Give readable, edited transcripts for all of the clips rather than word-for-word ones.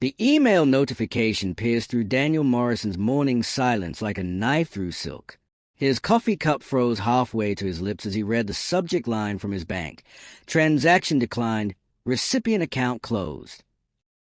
The email notification pierced through Daniel Morrison's morning silence like a knife through silk. His coffee cup froze halfway to his lips as he read the subject line from his bank. Transaction declined. Recipient account closed.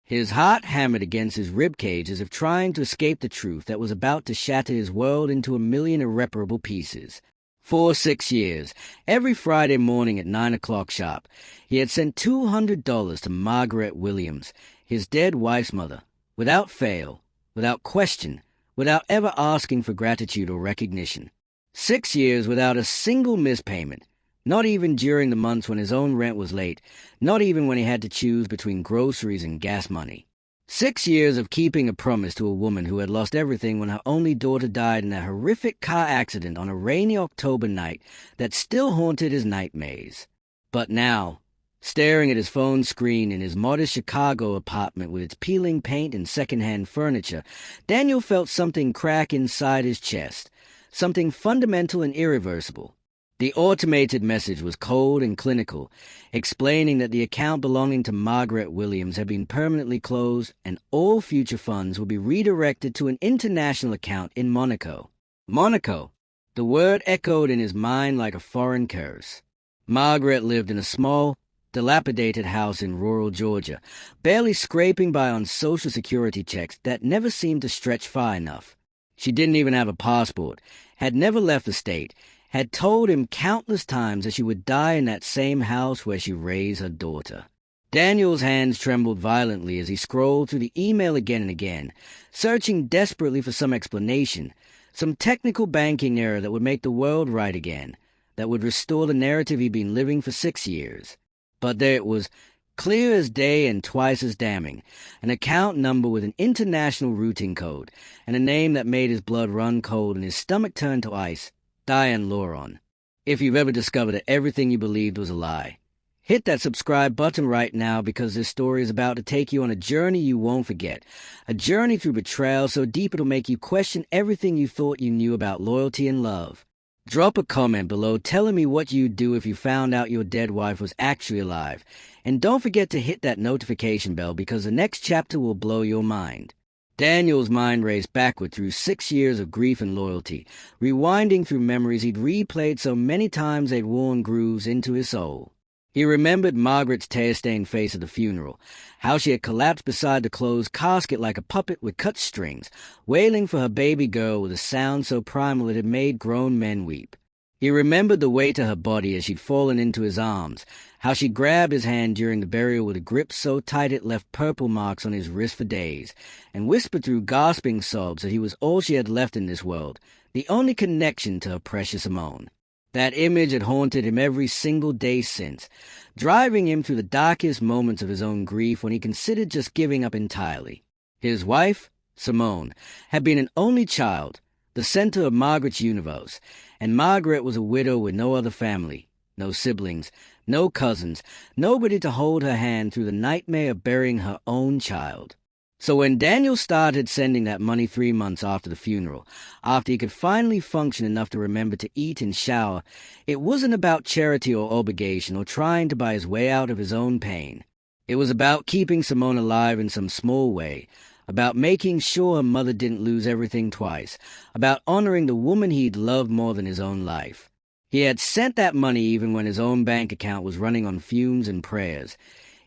His heart hammered against his ribcage as if trying to escape the truth that was about to shatter his world into a million irreparable pieces. For 6 years, every Friday morning at 9 o'clock sharp, he had sent $200 to Margaret Williams, his dead wife's mother, without fail, without question, without ever asking for gratitude or recognition. 6 years without a single missed payment, not even during the months when his own rent was late, not even when he had to choose between groceries and gas money. 6 years of keeping a promise to a woman who had lost everything when her only daughter died in a horrific car accident on a rainy October night that still haunted his nightmares. But now, staring at his phone screen in his modest Chicago apartment with its peeling paint and second-hand furniture, Daniel felt something crack inside his chest, something fundamental and irreversible. The automated message was cold and clinical, explaining that the account belonging to Margaret Williams had been permanently closed and all future funds would be redirected to an international account in Monaco. Monaco! The word echoed in his mind like a foreign curse. Margaret lived in a small, dilapidated house in rural Georgia, barely scraping by on Social Security checks that never seemed to stretch far enough. She didn't even have a passport, had never left the state, had told him countless times that she would die in that same house where she raised her daughter. Daniel's hands trembled violently as he scrolled through the email again and again, searching desperately for some explanation, some technical banking error that would make the world right again, that would restore the narrative he'd been living for 6 years. But there it was, clear as day and twice as damning, an account number with an international routing code, and a name that made his blood run cold and his stomach turn to ice. Diane Lauron. If you've ever discovered that everything you believed was a lie, hit that subscribe button right now because this story is about to take you on a journey you won't forget, a journey through betrayal so deep it'll make you question everything you thought you knew about loyalty and love. Drop a comment below telling me what you'd do if you found out your dead wife was actually alive, and don't forget to hit that notification bell because the next chapter will blow your mind. Daniel's mind raced backward through 6 years of grief and loyalty, rewinding through memories he'd replayed so many times they'd worn grooves into his soul. He remembered Margaret's tear-stained face at the funeral, how she had collapsed beside the closed casket like a puppet with cut strings, wailing for her baby girl with a sound so primal it had made grown men weep. He remembered the weight of her body as she'd fallen into his arms, how she grabbed his hand during the burial with a grip so tight it left purple marks on his wrist for days, and whispered through gasping sobs that he was all she had left in this world, the only connection to her precious Simone. That image had haunted him every single day since, driving him through the darkest moments of his own grief when he considered just giving up entirely. His wife, Simone, had been an only child, the center of Margaret's universe, and Margaret was a widow with no other family, no siblings, no cousins, nobody to hold her hand through the nightmare of burying her own child. So when Daniel started sending that money 3 months after the funeral, after he could finally function enough to remember to eat and shower, it wasn't about charity or obligation or trying to buy his way out of his own pain. It was about keeping Simone alive in some small way, about making sure her mother didn't lose everything twice, about honoring the woman he'd loved more than his own life. He had sent that money even when his own bank account was running on fumes and prayers,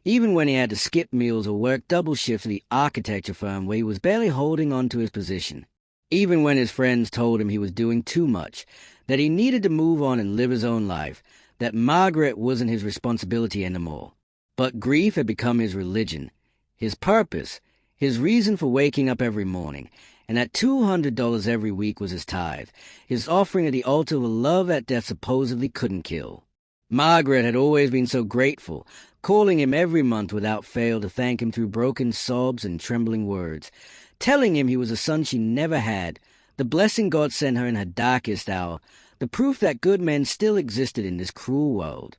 even when he had to skip meals or work double shifts at the architecture firm where he was barely holding on to his position, even when his friends told him he was doing too much, that he needed to move on and live his own life, that Margaret wasn't his responsibility anymore. But grief had become his religion, his purpose, his reason for waking up every morning, and that $200 every week was his tithe, his offering at the altar of a love that death supposedly couldn't kill. Margaret had always been so grateful, calling him every month without fail to thank him through broken sobs and trembling words, telling him he was a son she never had, the blessing God sent her in her darkest hour, the proof that good men still existed in this cruel world.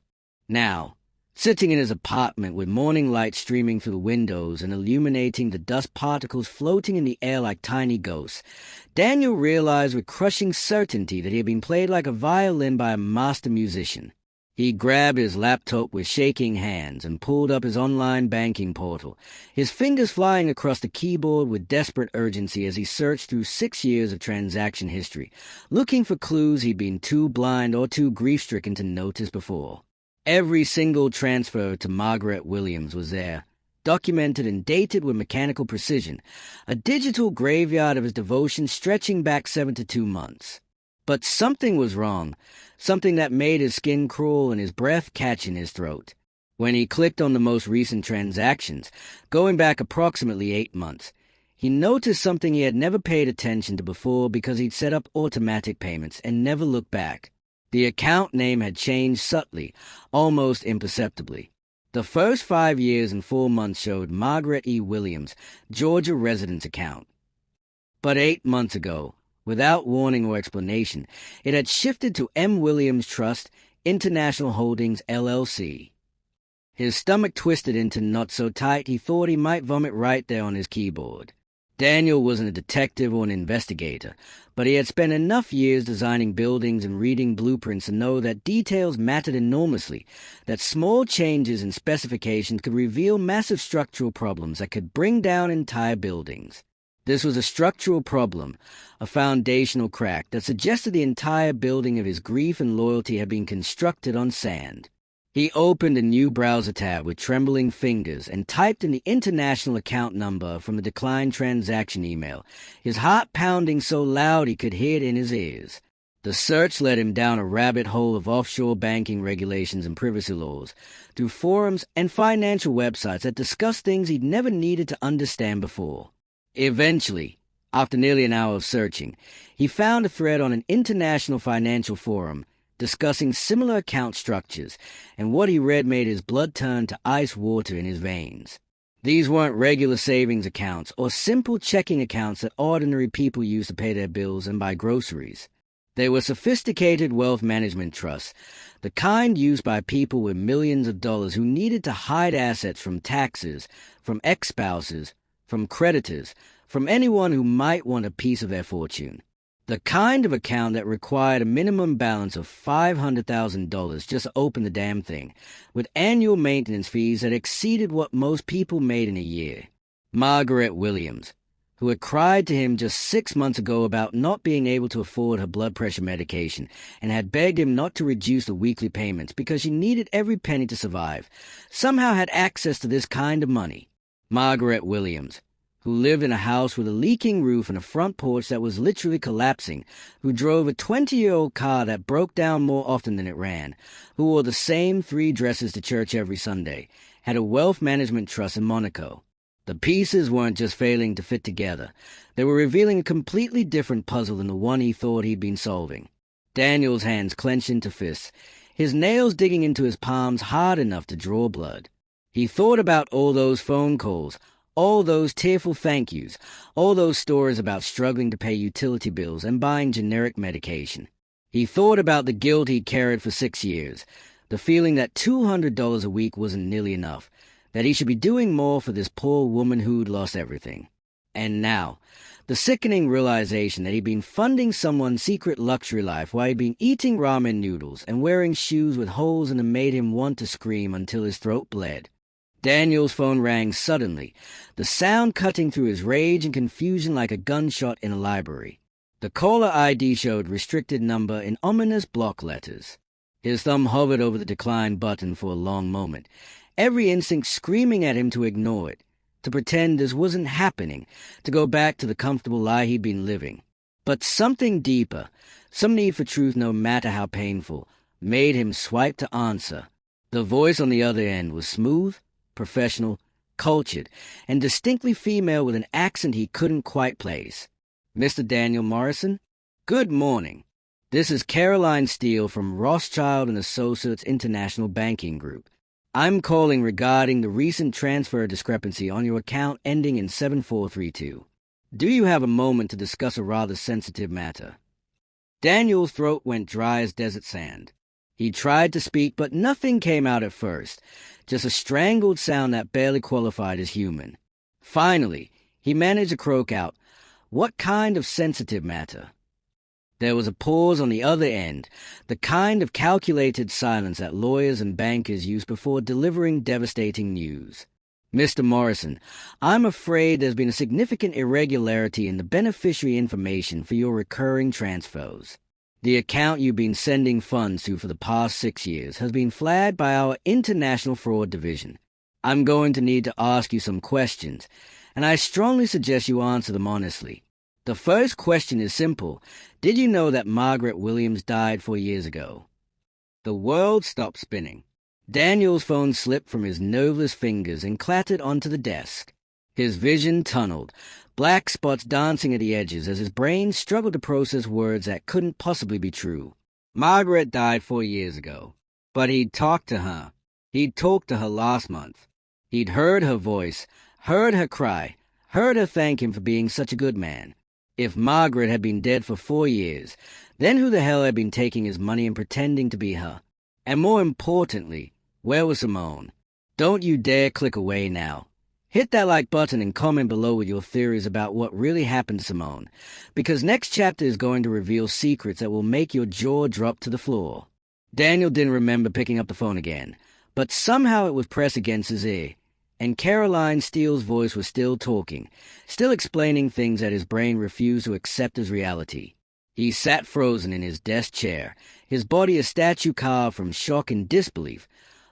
Now, sitting in his apartment with morning light streaming through the windows and illuminating the dust particles floating in the air like tiny ghosts, Daniel realized with crushing certainty that he had been played like a violin by a master musician. He grabbed his laptop with shaking hands and pulled up his online banking portal, his fingers flying across the keyboard with desperate urgency as he searched through 6 years of transaction history, looking for clues he'd been too blind or too grief-stricken to notice before. Every single transfer to Margaret Williams was there, documented and dated with mechanical precision, a digital graveyard of his devotion stretching back 7 to 2 months. But something was wrong, something that made his skin crawl and his breath catch in his throat. When he clicked on the most recent transactions, going back approximately 8 months, he noticed something he had never paid attention to before because he'd set up automatic payments and never looked back. The account name had changed subtly, almost imperceptibly. The first 5 years and 4 months showed Margaret E. Williams, Georgia residence account. But 8 months ago, without warning or explanation, it had shifted to M. Williams Trust, International Holdings, LLC. His stomach twisted into knots so tight he thought he might vomit right there on his keyboard. Daniel wasn't a detective or an investigator, but he had spent enough years designing buildings and reading blueprints to know that details mattered enormously, that small changes in specifications could reveal massive structural problems that could bring down entire buildings. This was a structural problem, a foundational crack that suggested the entire building of his grief and loyalty had been constructed on sand. He opened a new browser tab with trembling fingers and typed in the international account number from the declined transaction email, his heart pounding so loud he could hear it in his ears. The search led him down a rabbit hole of offshore banking regulations and privacy laws, through forums and financial websites that discussed things he'd never needed to understand before. Eventually, after nearly an hour of searching, he found a thread on an international financial forum discussing similar account structures, and what he read made his blood turn to ice water in his veins. These weren't regular savings accounts or simple checking accounts that ordinary people use to pay their bills and buy groceries. They were sophisticated wealth management trusts, the kind used by people with millions of dollars who needed to hide assets from taxes, from ex-spouses, from creditors, from anyone who might want a piece of their fortune. The kind of account that required a minimum balance of $500,000 just to open the damn thing, with annual maintenance fees that exceeded what most people made in a year. Margaret Williams, who had cried to him just 6 months ago about not being able to afford her blood pressure medication and had begged him not to reduce the weekly payments because she needed every penny to survive, somehow had access to this kind of money. Margaret Williams, who lived in a house with a leaking roof and a front porch that was literally collapsing, who drove a 20-year-old car that broke down more often than it ran, who wore the same 3 dresses to church every Sunday, had a wealth management trust in Monaco. The pieces weren't just failing to fit together. They were revealing a completely different puzzle than the one he thought he'd been solving. Daniel's hands clenched into fists, his nails digging into his palms hard enough to draw blood. He thought about all those phone calls, all those tearful thank yous, all those stories about struggling to pay utility bills and buying generic medication. He thought about the guilt he'd carried for 6 years, the feeling that $200 a week wasn't nearly enough, that he should be doing more for this poor woman who'd lost everything. And now, the sickening realization that he'd been funding someone's secret luxury life while he'd been eating ramen noodles and wearing shoes with holes in them made him want to scream until his throat bled. Daniel's phone rang suddenly, the sound cutting through his rage and confusion like a gunshot in a library. The caller ID showed restricted number in ominous block letters. His thumb hovered over the decline button for a long moment, every instinct screaming at him to ignore it, to pretend this wasn't happening, to go back to the comfortable lie he'd been living. But something deeper, some need for truth no matter how painful, made him swipe to answer. The voice on the other end was smooth, professional, cultured, and distinctly female with an accent he couldn't quite place. Mr. Daniel Morrison? Good morning. This is Caroline Steele from Rothschild & Associates International Banking Group. I'm calling regarding the recent transfer discrepancy on your account ending in 7432. Do you have a moment to discuss a rather sensitive matter? Daniel's throat went dry as desert sand. He tried to speak, but nothing came out at first, just a strangled sound that barely qualified as human. Finally, he managed to croak out, "What kind of sensitive matter?" There was a pause on the other end, the kind of calculated silence that lawyers and bankers use before delivering devastating news. Mr. Morrison, I'm afraid there's been a significant irregularity in the beneficiary information for your recurring transfers. The account you've been sending funds to for the past 6 years has been flagged by our International Fraud Division. I'm going to need to ask you some questions, and I strongly suggest you answer them honestly. The first question is simple. Did you know that Margaret Williams died 4 years ago? The world stopped spinning. Daniel's phone slipped from his nerveless fingers and clattered onto the desk. His vision tunneled, black spots dancing at the edges as his brain struggled to process words that couldn't possibly be true. Margaret died 4 years ago, but he'd talked to her. He'd talked to her last month. He'd heard her voice, heard her cry, heard her thank him for being such a good man. If Margaret had been dead for 4 years, then who the hell had been taking his money and pretending to be her? And more importantly, where was Simone? Don't you dare click away now. Hit that like button and comment below with your theories about what really happened to Simone, because next chapter is going to reveal secrets that will make your jaw drop to the floor. Daniel didn't remember picking up the phone again, but somehow it was pressed against his ear, and Caroline Steele's voice was still talking, still explaining things that his brain refused to accept as reality. He sat frozen in his desk chair, his body a statue carved from shock and disbelief,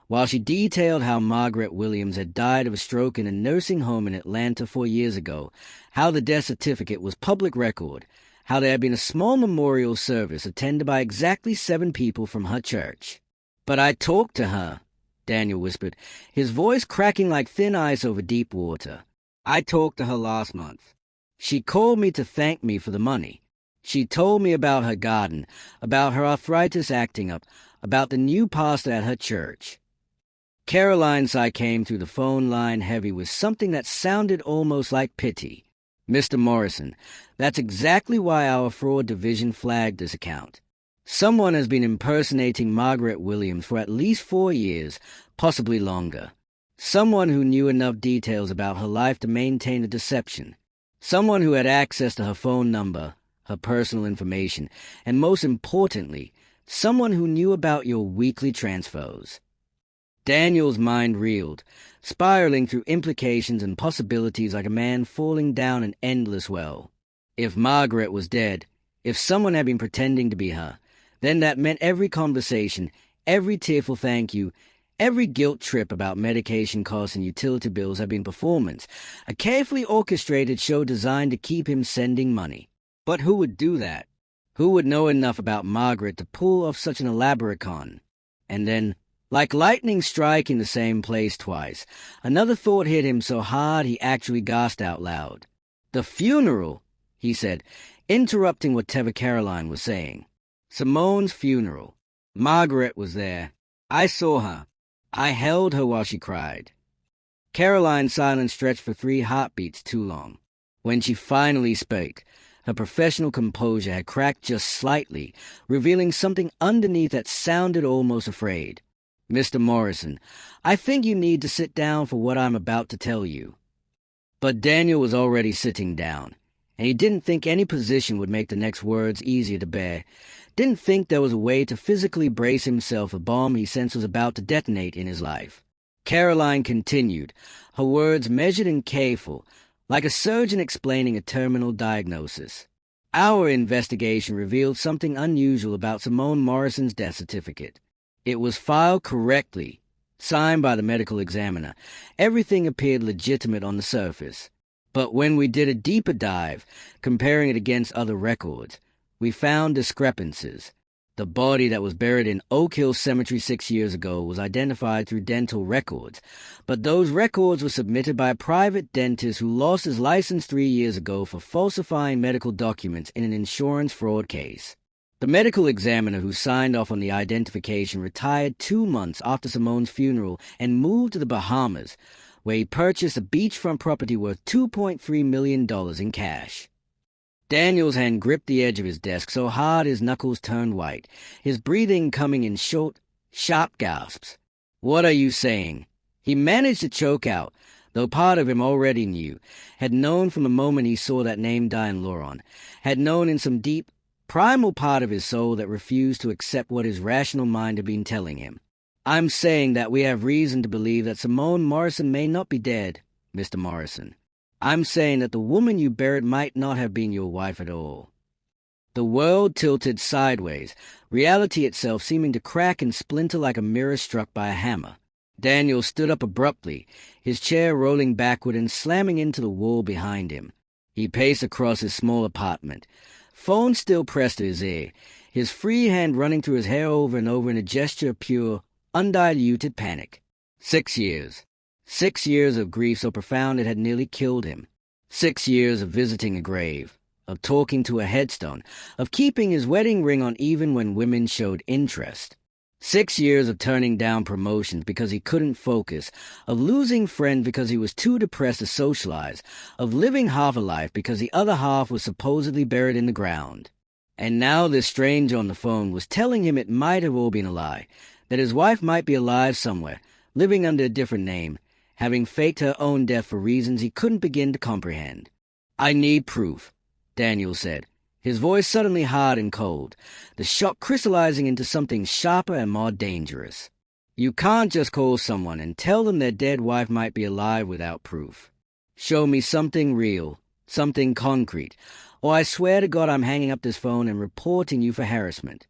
while she detailed how Margaret Williams had died of a stroke in a nursing home in Atlanta 4 years ago, how the death certificate was public record, how there had been a small memorial service attended by exactly 7 people from her church. "But I talked to her," Daniel whispered, his voice cracking like thin ice over deep water. "I talked to her last month. She called me to thank me for the money. She told me about her garden, about her arthritis acting up, about the new pastor at her church." Caroline's eye came through the phone line heavy with something that sounded almost like pity. "Mr. Morrison, that's exactly why our fraud division flagged this account. Someone has been impersonating Margaret Williams for at least 4 years, possibly longer. Someone who knew enough details about her life to maintain a deception. Someone who had access to her phone number, her personal information, and most importantly, someone who knew about your weekly transfers." Daniel's mind reeled, spiraling through implications and possibilities like a man falling down an endless well. If Margaret was dead, if someone had been pretending to be her, then that meant every conversation, every tearful thank you, every guilt trip about medication costs and utility bills had been performance, a carefully orchestrated show designed to keep him sending money. But who would do that? Who would know enough about Margaret to pull off such an elaborate con? And then, like lightning striking the same place twice, another thought hit him so hard he actually gasped out loud. "The funeral," he said, interrupting whatever Caroline was saying. "Simone's funeral. Margaret was there. I saw her. I held her while she cried." Caroline's silence stretched for 3 heartbeats too long. When she finally spoke, her professional composure had cracked just slightly, revealing something underneath that sounded almost afraid. "Mr. Morrison, I think you need to sit down for what I'm about to tell you." But Daniel was already sitting down, and he didn't think any position would make the next words easier to bear, didn't think there was a way to physically brace himself for a bomb he sensed was about to detonate in his life. Caroline continued, her words measured and careful, like a surgeon explaining a terminal diagnosis. "Our investigation revealed something unusual about Simone Morrison's death certificate. It was filed correctly, signed by the medical examiner. Everything appeared legitimate on the surface. But when we did a deeper dive, comparing it against other records, we found discrepancies. The body that was buried in Oak Hill Cemetery 6 years ago was identified through dental records, but those records were submitted by a private dentist who lost his license 3 years ago for falsifying medical documents in an insurance fraud case. The medical examiner who signed off on the identification retired 2 months after Simone's funeral and moved to the Bahamas, where he purchased a beachfront property worth $2.3 million in cash. Daniel's hand gripped the edge of his desk so hard his knuckles turned white, his breathing coming in short, sharp gasps. "What are you saying?" He managed to choke out, though part of him already knew, had known from the moment he saw that name die in Luron, had known in some deep, primal part of his soul that refused to accept what his rational mind had been telling him. I'm saying that we have reason to believe that Simone Morrison may not be dead, Mr. Morrison. I'm saying that the woman you buried might not have been your wife at all. The world tilted sideways, reality itself seeming to crack and splinter like a mirror struck by a hammer. Daniel stood up abruptly, his chair rolling backward and slamming into the wall behind him. He paced across his small apartment, phone still pressed to his ear, his free hand running through his hair over and over in a gesture of pure, undiluted panic. 6 years. 6 years of grief so profound it had nearly killed him. 6 years of visiting a grave, of talking to a headstone, of keeping his wedding ring on even when women showed interest. 6 years of turning down promotions because he couldn't focus, of losing friends because he was too depressed to socialize, of living half a life because the other half was supposedly buried in the ground. And now this stranger on the phone was telling him it might have all been a lie, that his wife might be alive somewhere, living under a different name, having faked her own death for reasons he couldn't begin to comprehend. "I need proof," Daniel said, his voice suddenly hard and cold, the shock crystallizing into something sharper and more dangerous. "You can't just call someone and tell them their dead wife might be alive without proof. Show me something real, something concrete, or I swear to God I'm hanging up this phone and reporting you for harassment."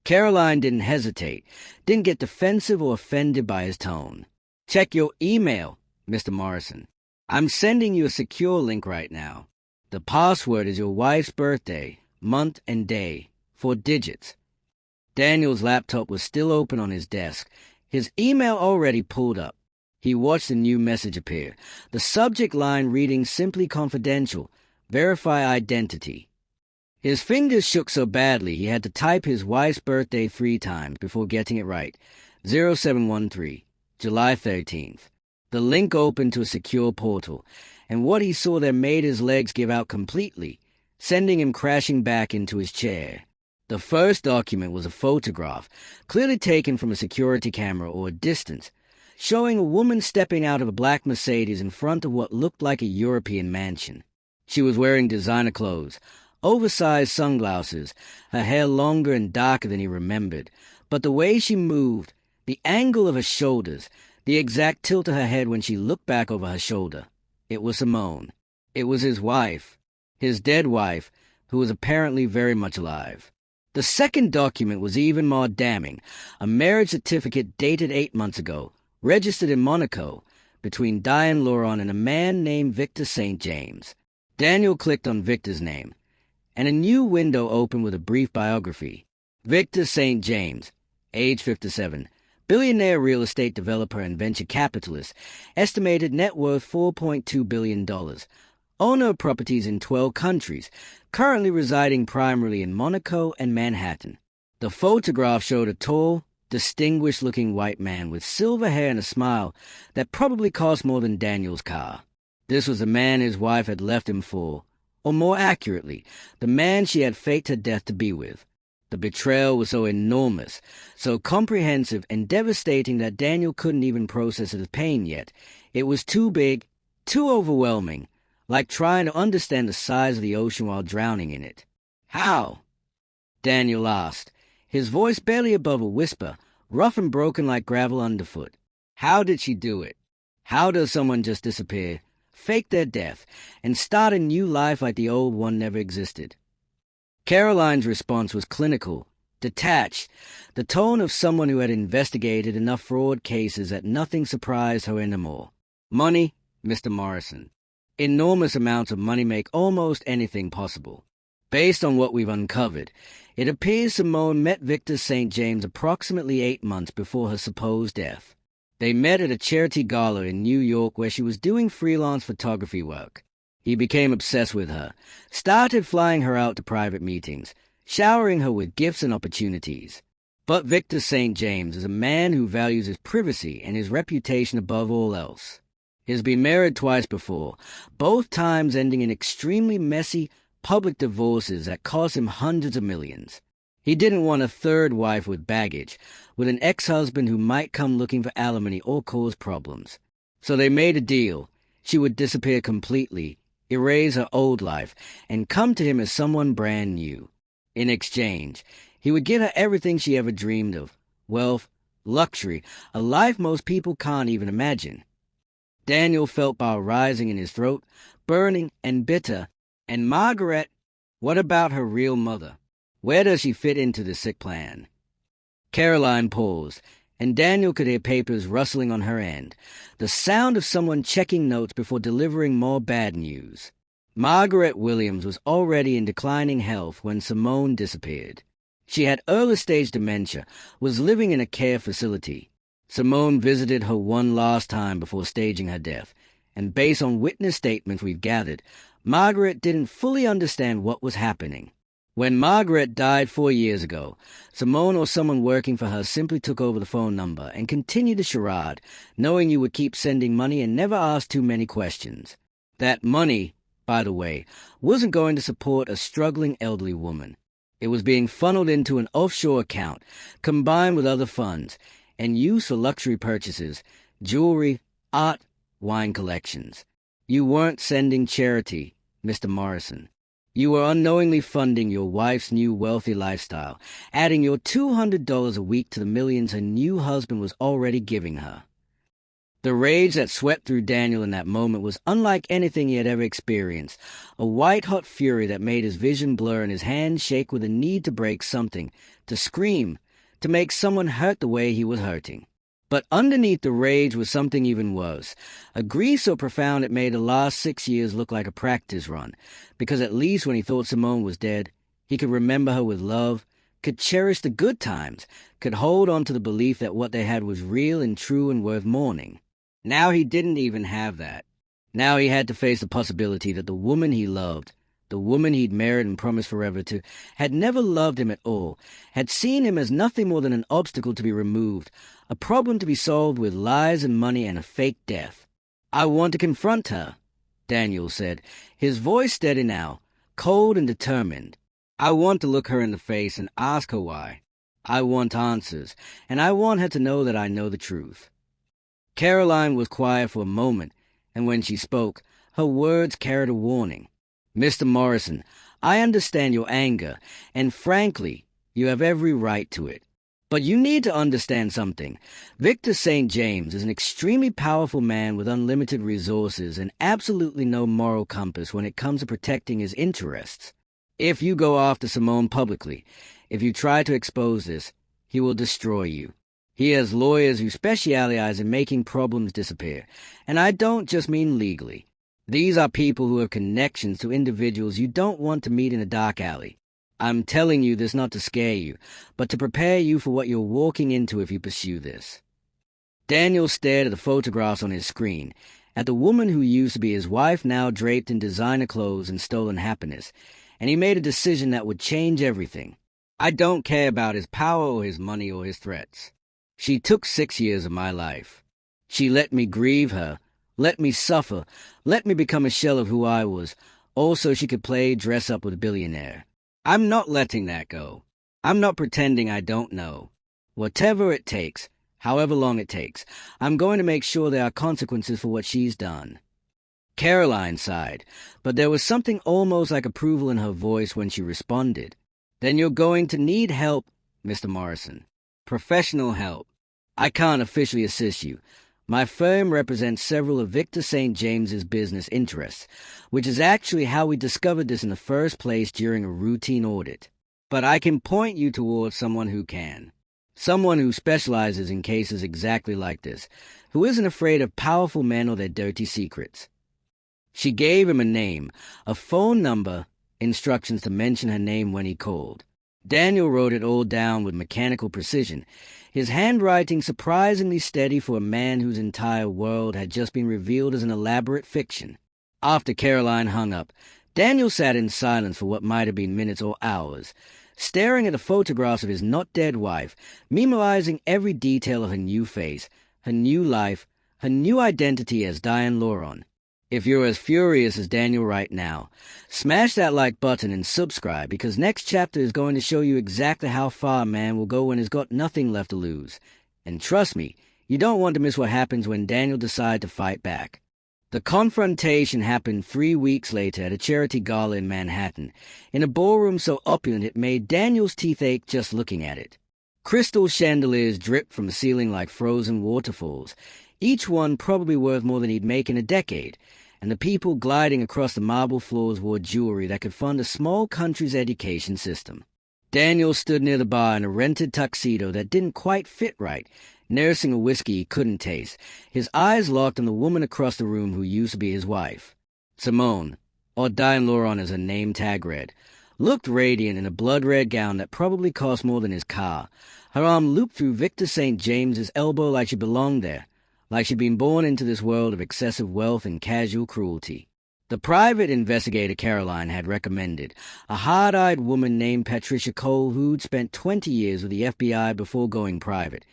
Caroline didn't hesitate, didn't get defensive or offended by his tone. "Check your email, Mr. Morrison. I'm sending you a secure link right now. The password is your wife's birthday, month and day, 4 digits. Daniel's laptop was still open on his desk, his email already pulled up. He watched the new message appear, the subject line reading simply confidential, verify identity. His fingers shook so badly he had to type his wife's birthday 3 times before getting it right. 0713, July 13th. The link opened to a secure portal, and what he saw there made his legs give out completely, sending him crashing back into his chair. The first document was a photograph, clearly taken from a security camera or a distance, showing a woman stepping out of a black Mercedes in front of what looked like a European mansion. She was wearing designer clothes, oversized sunglasses, her hair longer and darker than he remembered, but the way she moved, the angle of her shoulders, the exact tilt of her head when she looked back over her shoulder. It was Simone. It was his wife, his dead wife, who was apparently very much alive. The second document was even more damning, a marriage certificate dated 8 months ago, registered in Monaco, between Diane Laurent and a man named Victor St. James. Daniel clicked on Victor's name, and a new window opened with a brief biography. Victor St. James, age 57, billionaire real estate developer and venture capitalist, estimated net worth $4.2 billion, owner of properties in 12 countries, currently residing primarily in Monaco and Manhattan. The photograph showed a tall, distinguished-looking white man with silver hair and a smile that probably cost more than Daniel's car. This was the man his wife had left him for, or more accurately, the man she had faked her death to be with. The betrayal was so enormous, so comprehensive and devastating that Daniel couldn't even process his pain yet. It was too big, too overwhelming, like trying to understand the size of the ocean while drowning in it. "How?" Daniel asked, his voice barely above a whisper, rough and broken like gravel underfoot. How did she do it? How does someone just disappear, fake their death, and start a new life like the old one never existed? Caroline's response was clinical, detached, the tone of someone who had investigated enough fraud cases that nothing surprised her anymore. "Money, Mr. Morrison. Enormous amounts of money make almost anything possible. Based on what we've uncovered, it appears Simone met Victor St. James approximately 8 months before her supposed death. They met at a charity gala in New York where she was doing freelance photography work. He became obsessed with her, started flying her out to private meetings, showering her with gifts and opportunities. But Victor St. James is a man who values his privacy and his reputation above all else. He's been married twice before, both times ending in extremely messy, public divorces that cost him hundreds of millions. He didn't want a third wife with baggage, with an ex-husband who might come looking for alimony or cause problems. So they made a deal. She would disappear completely, erase her old life, and come to him as someone brand new. In exchange, he would give her everything she ever dreamed of: wealth, luxury, a life most people can't even imagine. Daniel felt bile rising in his throat, burning and bitter. And Margaret, what about her real mother? Where does she fit into the sick plan? Caroline paused, and Daniel could hear papers rustling on her end, the sound of someone checking notes before delivering more bad news. Margaret Williams was already in declining health when Simone disappeared. She had early-stage dementia, was living in a care facility. Simone visited her one last time before staging her death, and based on witness statements we've gathered, Margaret didn't fully understand what was happening. When Margaret died 4 years ago, Simone or someone working for her simply took over the phone number and continued the charade, knowing you would keep sending money and never ask too many questions. That money, by the way, wasn't going to support a struggling elderly woman. It was being funneled into an offshore account, combined with other funds, and used for luxury purchases, jewelry, art, wine collections. You weren't sending charity, Mr. Morrison. You were unknowingly funding your wife's new wealthy lifestyle, adding your $200 a week to the millions her new husband was already giving her. The rage that swept through Daniel in that moment was unlike anything he had ever experienced, a white-hot fury that made his vision blur and his hands shake with a need to break something, to scream, to make someone hurt the way he was hurting. But underneath the rage was something even worse, a grief so profound it made the last 6 years look like a practice run, because at least when he thought Simone was dead, he could remember her with love, could cherish the good times, could hold on to the belief that what they had was real and true and worth mourning. Now he didn't even have that. Now he had to face the possibility that the woman he loved, the woman he'd married and promised forever to, had never loved him at all, had seen him as nothing more than an obstacle to be removed, a problem to be solved with lies and money and a fake death. "I want to confront her," Daniel said, his voice steady now, cold and determined. "I want to look her in the face and ask her why. I want answers, and I want her to know that I know the truth." Caroline was quiet for a moment, and when she spoke, her words carried a warning. "Mr. Morrison, I understand your anger, and frankly, you have every right to it. But you need to understand something. Victor St. James is an extremely powerful man with unlimited resources and absolutely no moral compass when it comes to protecting his interests. If you go after Simone publicly, if you try to expose this, he will destroy you. He has lawyers who specialize in making problems disappear, and I don't just mean legally. These are people who have connections to individuals you don't want to meet in a dark alley. I'm telling you this not to scare you, but to prepare you for what you're walking into if you pursue this." Daniel stared at the photographs on his screen, at the woman who used to be his wife now draped in designer clothes and stolen happiness, and he made a decision that would change everything. "I don't care about his power or his money or his threats. She took 6 years of my life. She let me grieve her, let me suffer, let me become a shell of who I was, all so she could play dress up with Billionaire. I'm not letting that go. I'm not pretending I don't know. Whatever it takes, however long it takes, I'm going to make sure there are consequences for what she's done." Caroline sighed, but there was something almost like approval in her voice when she responded. "Then you're going to need help, Mr. Morrison. Professional help. I can't officially assist you. My firm represents several of Victor St. James's business interests, which is actually how we discovered this in the first place during a routine audit. But I can point you towards someone who can. Someone who specializes in cases exactly like this, who isn't afraid of powerful men or their dirty secrets." She gave him a name, a phone number, instructions to mention her name when he called. Daniel wrote it all down with mechanical precision, his handwriting surprisingly steady for a man whose entire world had just been revealed as an elaborate fiction. After Caroline hung up, Daniel sat in silence for what might have been minutes or hours, staring at the photographs of his not-dead wife, memorizing every detail of her new face, her new life, her new identity as Diane Lauron. If you're as furious as Daniel right now, smash that like button and subscribe, because next chapter is going to show you exactly how far a man will go when he's got nothing left to lose. And trust me, you don't want to miss what happens when Daniel decides to fight back. The confrontation happened 3 weeks later at a charity gala in Manhattan, in a ballroom so opulent it made Daniel's teeth ache just looking at it. Crystal chandeliers dripped from the ceiling like frozen waterfalls, each one probably worth more than he'd make in a decade, and the people gliding across the marble floors wore jewelry that could fund a small country's education system. Daniel stood near the bar in a rented tuxedo that didn't quite fit right, nursing a whiskey he couldn't taste, his eyes locked on the woman across the room who used to be his wife. Simone, or Diane Laurent as her name tag read, looked radiant in a blood-red gown that probably cost more than his car. Her arm looped through Victor St. James's elbow like she belonged there, like she'd been born into this world of excessive wealth and casual cruelty. The private investigator Caroline had recommended a hard-eyed woman named Patricia Cole who'd spent 20 years with the FBI before going private,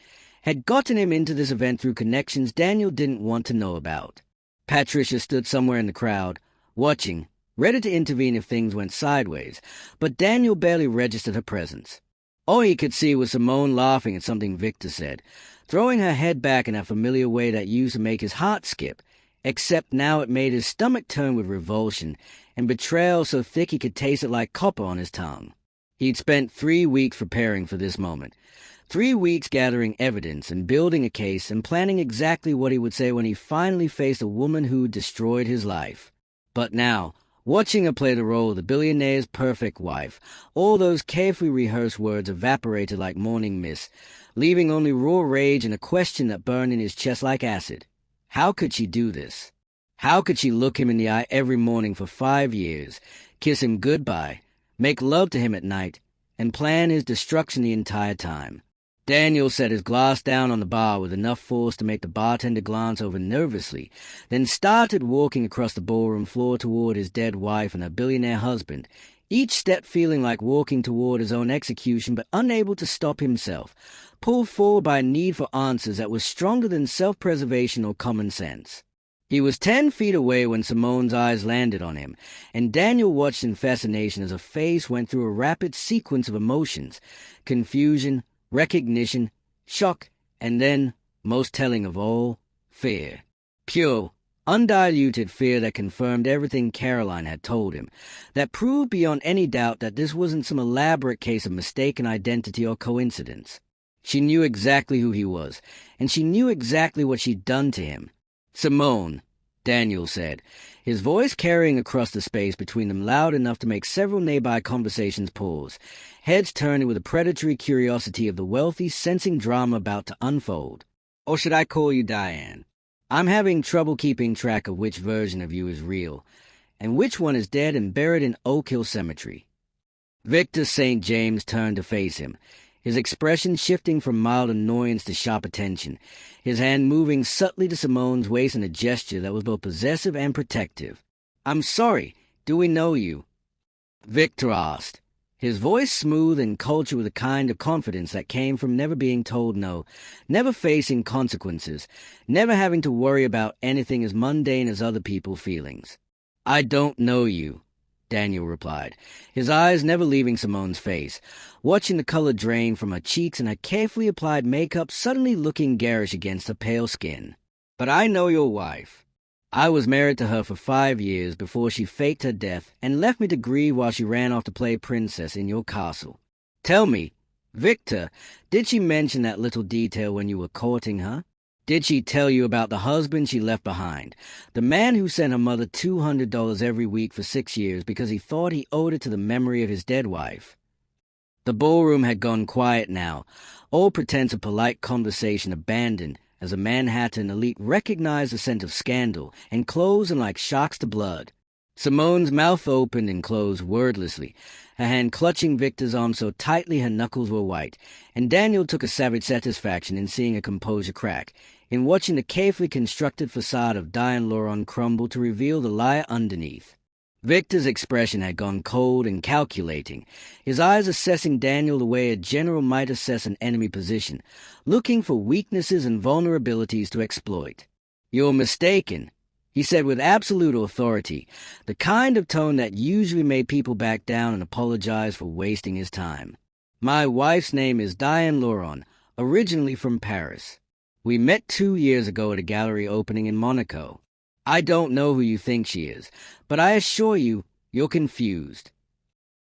had gotten him into this event through connections Daniel didn't want to know about. Patricia stood somewhere in the crowd, watching, ready to intervene if things went sideways, but Daniel barely registered her presence. All he could see was Simone laughing at something Victor said, throwing her head back in that familiar way that used to make his heart skip, except now it made his stomach turn with revulsion and betrayal so thick he could taste it like copper on his tongue. He'd spent 3 weeks preparing for this moment, 3 weeks gathering evidence and building a case and planning exactly what he would say when he finally faced a woman who destroyed his life. But now, watching her play the role of the billionaire's perfect wife, all those carefully rehearsed words evaporated like morning mist, leaving only raw rage and a question that burned in his chest like acid. How could she do this? How could she look him in the eye every morning for 5 years, kiss him goodbye, make love to him at night, and plan his destruction the entire time? Daniel set his glass down on the bar with enough force to make the bartender glance over nervously, then started walking across the ballroom floor toward his dead wife and her billionaire husband, each step feeling like walking toward his own execution but unable to stop himself, pulled forward by a need for answers that was stronger than self-preservation or common sense. He was 10 feet away when Simone's eyes landed on him, and Daniel watched in fascination as her face went through a rapid sequence of emotions, confusion, recognition, shock, and then, most telling of all, fear. Pure, undiluted fear that confirmed everything Caroline had told him, that proved beyond any doubt that this wasn't some elaborate case of mistaken identity or coincidence. She knew exactly who he was, and she knew exactly what she'd done to him. "Simone," Daniel said, his voice carrying across the space between them loud enough to make several nearby conversations pause, heads turning with the predatory curiosity of the wealthy sensing drama about to unfold. "Or should I call you Diane? I'm having trouble keeping track of which version of you is real, and which one is dead and buried in Oak Hill Cemetery." Victor St. James turned to face him, his expression shifting from mild annoyance to sharp attention, his hand moving subtly to Simone's waist in a gesture that was both possessive and protective. "I'm sorry, do we know you?" Victor asked, his voice smooth and cultured with a kind of confidence that came from never being told no, never facing consequences, never having to worry about anything as mundane as other people's feelings. "I don't know you," Daniel replied, his eyes never leaving Simone's face, watching the color drain from her cheeks and her carefully applied makeup suddenly looking garish against her pale skin. "But I know your wife. I was married to her for 5 years before she faked her death and left me to grieve while she ran off to play princess in your castle. Tell me, Victor, did she mention that little detail when you were courting her? Did she tell you about the husband she left behind, the man who sent her mother $200 every week for 6 years because he thought he owed it to the memory of his dead wife?" The ballroom had gone quiet now, all pretense of polite conversation abandoned as a Manhattan elite recognized the scent of scandal and closed in like sharks to blood. Simone's mouth opened and closed wordlessly, her hand clutching Victor's arm so tightly her knuckles were white, and Daniel took a savage satisfaction in seeing her composure crack, in watching the carefully constructed facade of Diane Laurent crumble to reveal the liar underneath. Victor's expression had gone cold and calculating, his eyes assessing Daniel the way a general might assess an enemy position, looking for weaknesses and vulnerabilities to exploit. "You're mistaken," he said with absolute authority, the kind of tone that usually made people back down and apologize for wasting his time. "My wife's name is Diane Laurent, originally from Paris. We met 2 years ago at a gallery opening in Monaco. I don't know who you think she is, but I assure you, you're confused.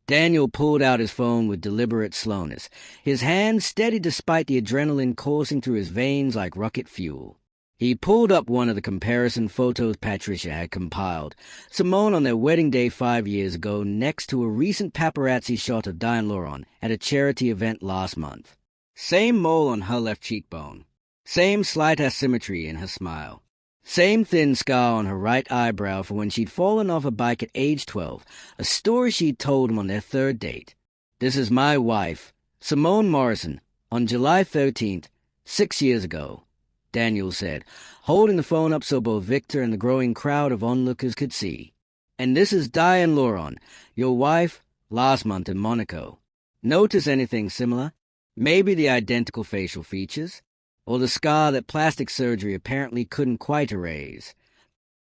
Daniel pulled out his phone with deliberate slowness, his hand steady despite the adrenaline coursing through his veins like rocket fuel. He pulled up one of the comparison photos Patricia had compiled, Simone on their wedding day 5 years ago next to a recent paparazzi shot of Diane Laurent at a charity event last month. Same mole on her left cheekbone. Same slight asymmetry in her smile. Same thin scar on her right eyebrow for when she'd fallen off a bike at age 12, a story she'd told him on their third date. This is my wife, Simone Morrison, on July 13th, 6 years ago, Daniel said, holding the phone up so both Victor and the growing crowd of onlookers could see. And this is Diane Laurent, your wife, last month in Monaco. Notice anything similar? Maybe the identical facial features? Or the scar that plastic surgery apparently couldn't quite erase.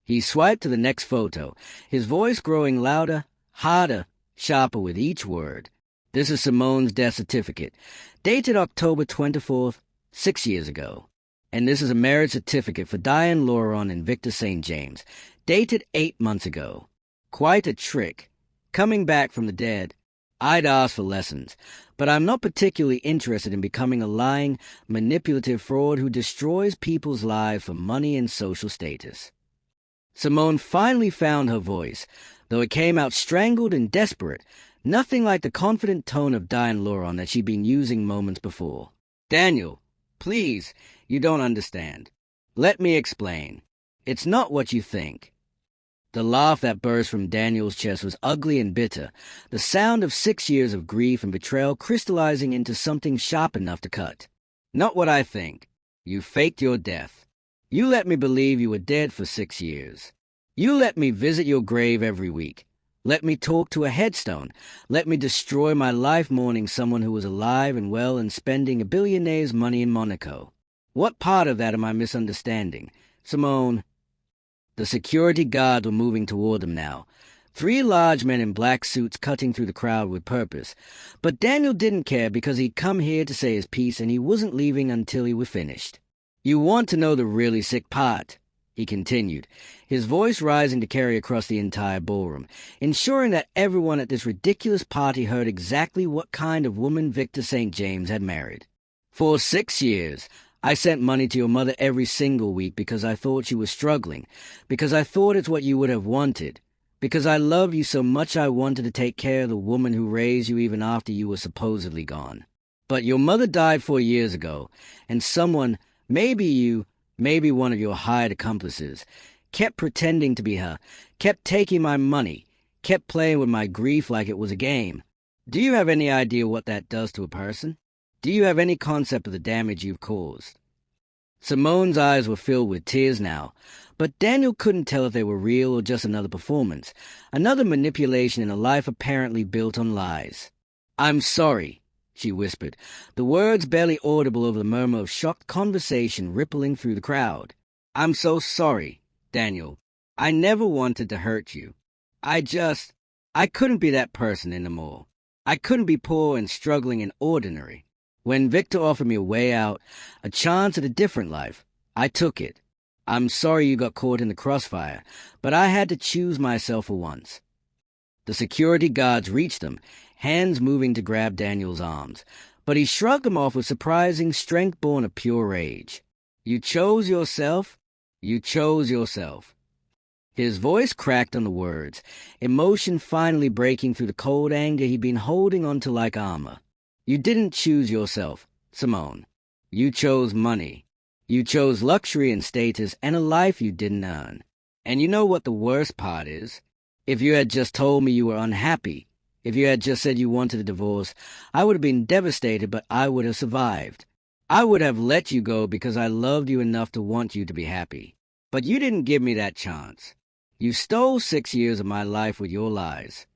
He swiped to the next photo, his voice growing louder, harder, sharper with each word. This is Simone's death certificate, dated October 24th, 6 years ago. And this is a marriage certificate for Diane Laurent and Victor St. James, dated 8 months ago. Quite a trick. Coming back from the dead. I'd ask for lessons, but I'm not particularly interested in becoming a lying, manipulative fraud who destroys people's lives for money and social status. Simone finally found her voice, though it came out strangled and desperate, nothing like the confident tone of Diane Laurent that she'd been using moments before. Daniel, please, you don't understand. Let me explain. It's not what you think. The laugh that burst from Daniel's chest was ugly and bitter, the sound of 6 years of grief and betrayal crystallizing into something sharp enough to cut. Not what I think. You faked your death. You let me believe you were dead for 6 years. You let me visit your grave every week. Let me talk to a headstone. Let me destroy my life mourning someone who was alive and well and spending a billionaire's money in Monaco. What part of that am I misunderstanding? Simone. The security guards were moving toward them now, 3 large men in black suits cutting through the crowd with purpose. But Daniel didn't care because he'd come here to say his piece and he wasn't leaving until he were finished. You want to know the really sick part, he continued, his voice rising to carry across the entire ballroom, ensuring that everyone at this ridiculous party heard exactly what kind of woman Victor St. James had married. For 6 years, I sent money to your mother every single week because I thought you were struggling, because I thought it's what you would have wanted, because I loved you so much I wanted to take care of the woman who raised you even after you were supposedly gone. But your mother died 4 years ago, and someone, maybe you, maybe one of your hired accomplices, kept pretending to be her, kept taking my money, kept playing with my grief like it was a game. Do you have any idea what that does to a person? Do you have any concept of the damage you've caused? Simone's eyes were filled with tears now, but Daniel couldn't tell if they were real or just another performance, another manipulation in a life apparently built on lies. I'm sorry, she whispered, the words barely audible over the murmur of shocked conversation rippling through the crowd. I'm so sorry, Daniel. I never wanted to hurt you. I couldn't be that person anymore. I couldn't be poor and struggling and ordinary. When Victor offered me a way out, a chance at a different life, I took it. I'm sorry you got caught in the crossfire, but I had to choose myself for once. The security guards reached them, hands moving to grab Daniel's arms, but he shrugged them off with surprising strength born of pure rage. You chose yourself? You chose yourself. His voice cracked on the words, emotion finally breaking through the cold anger he'd been holding onto like armor. You didn't choose yourself, Simone. You chose money. You chose luxury and status and a life you didn't earn. And you know what the worst part is? If you had just told me you were unhappy, if you had just said you wanted a divorce, I would have been devastated, but I would have survived. I would have let you go because I loved you enough to want you to be happy. But you didn't give me that chance. You stole 6 years of my life with your lies.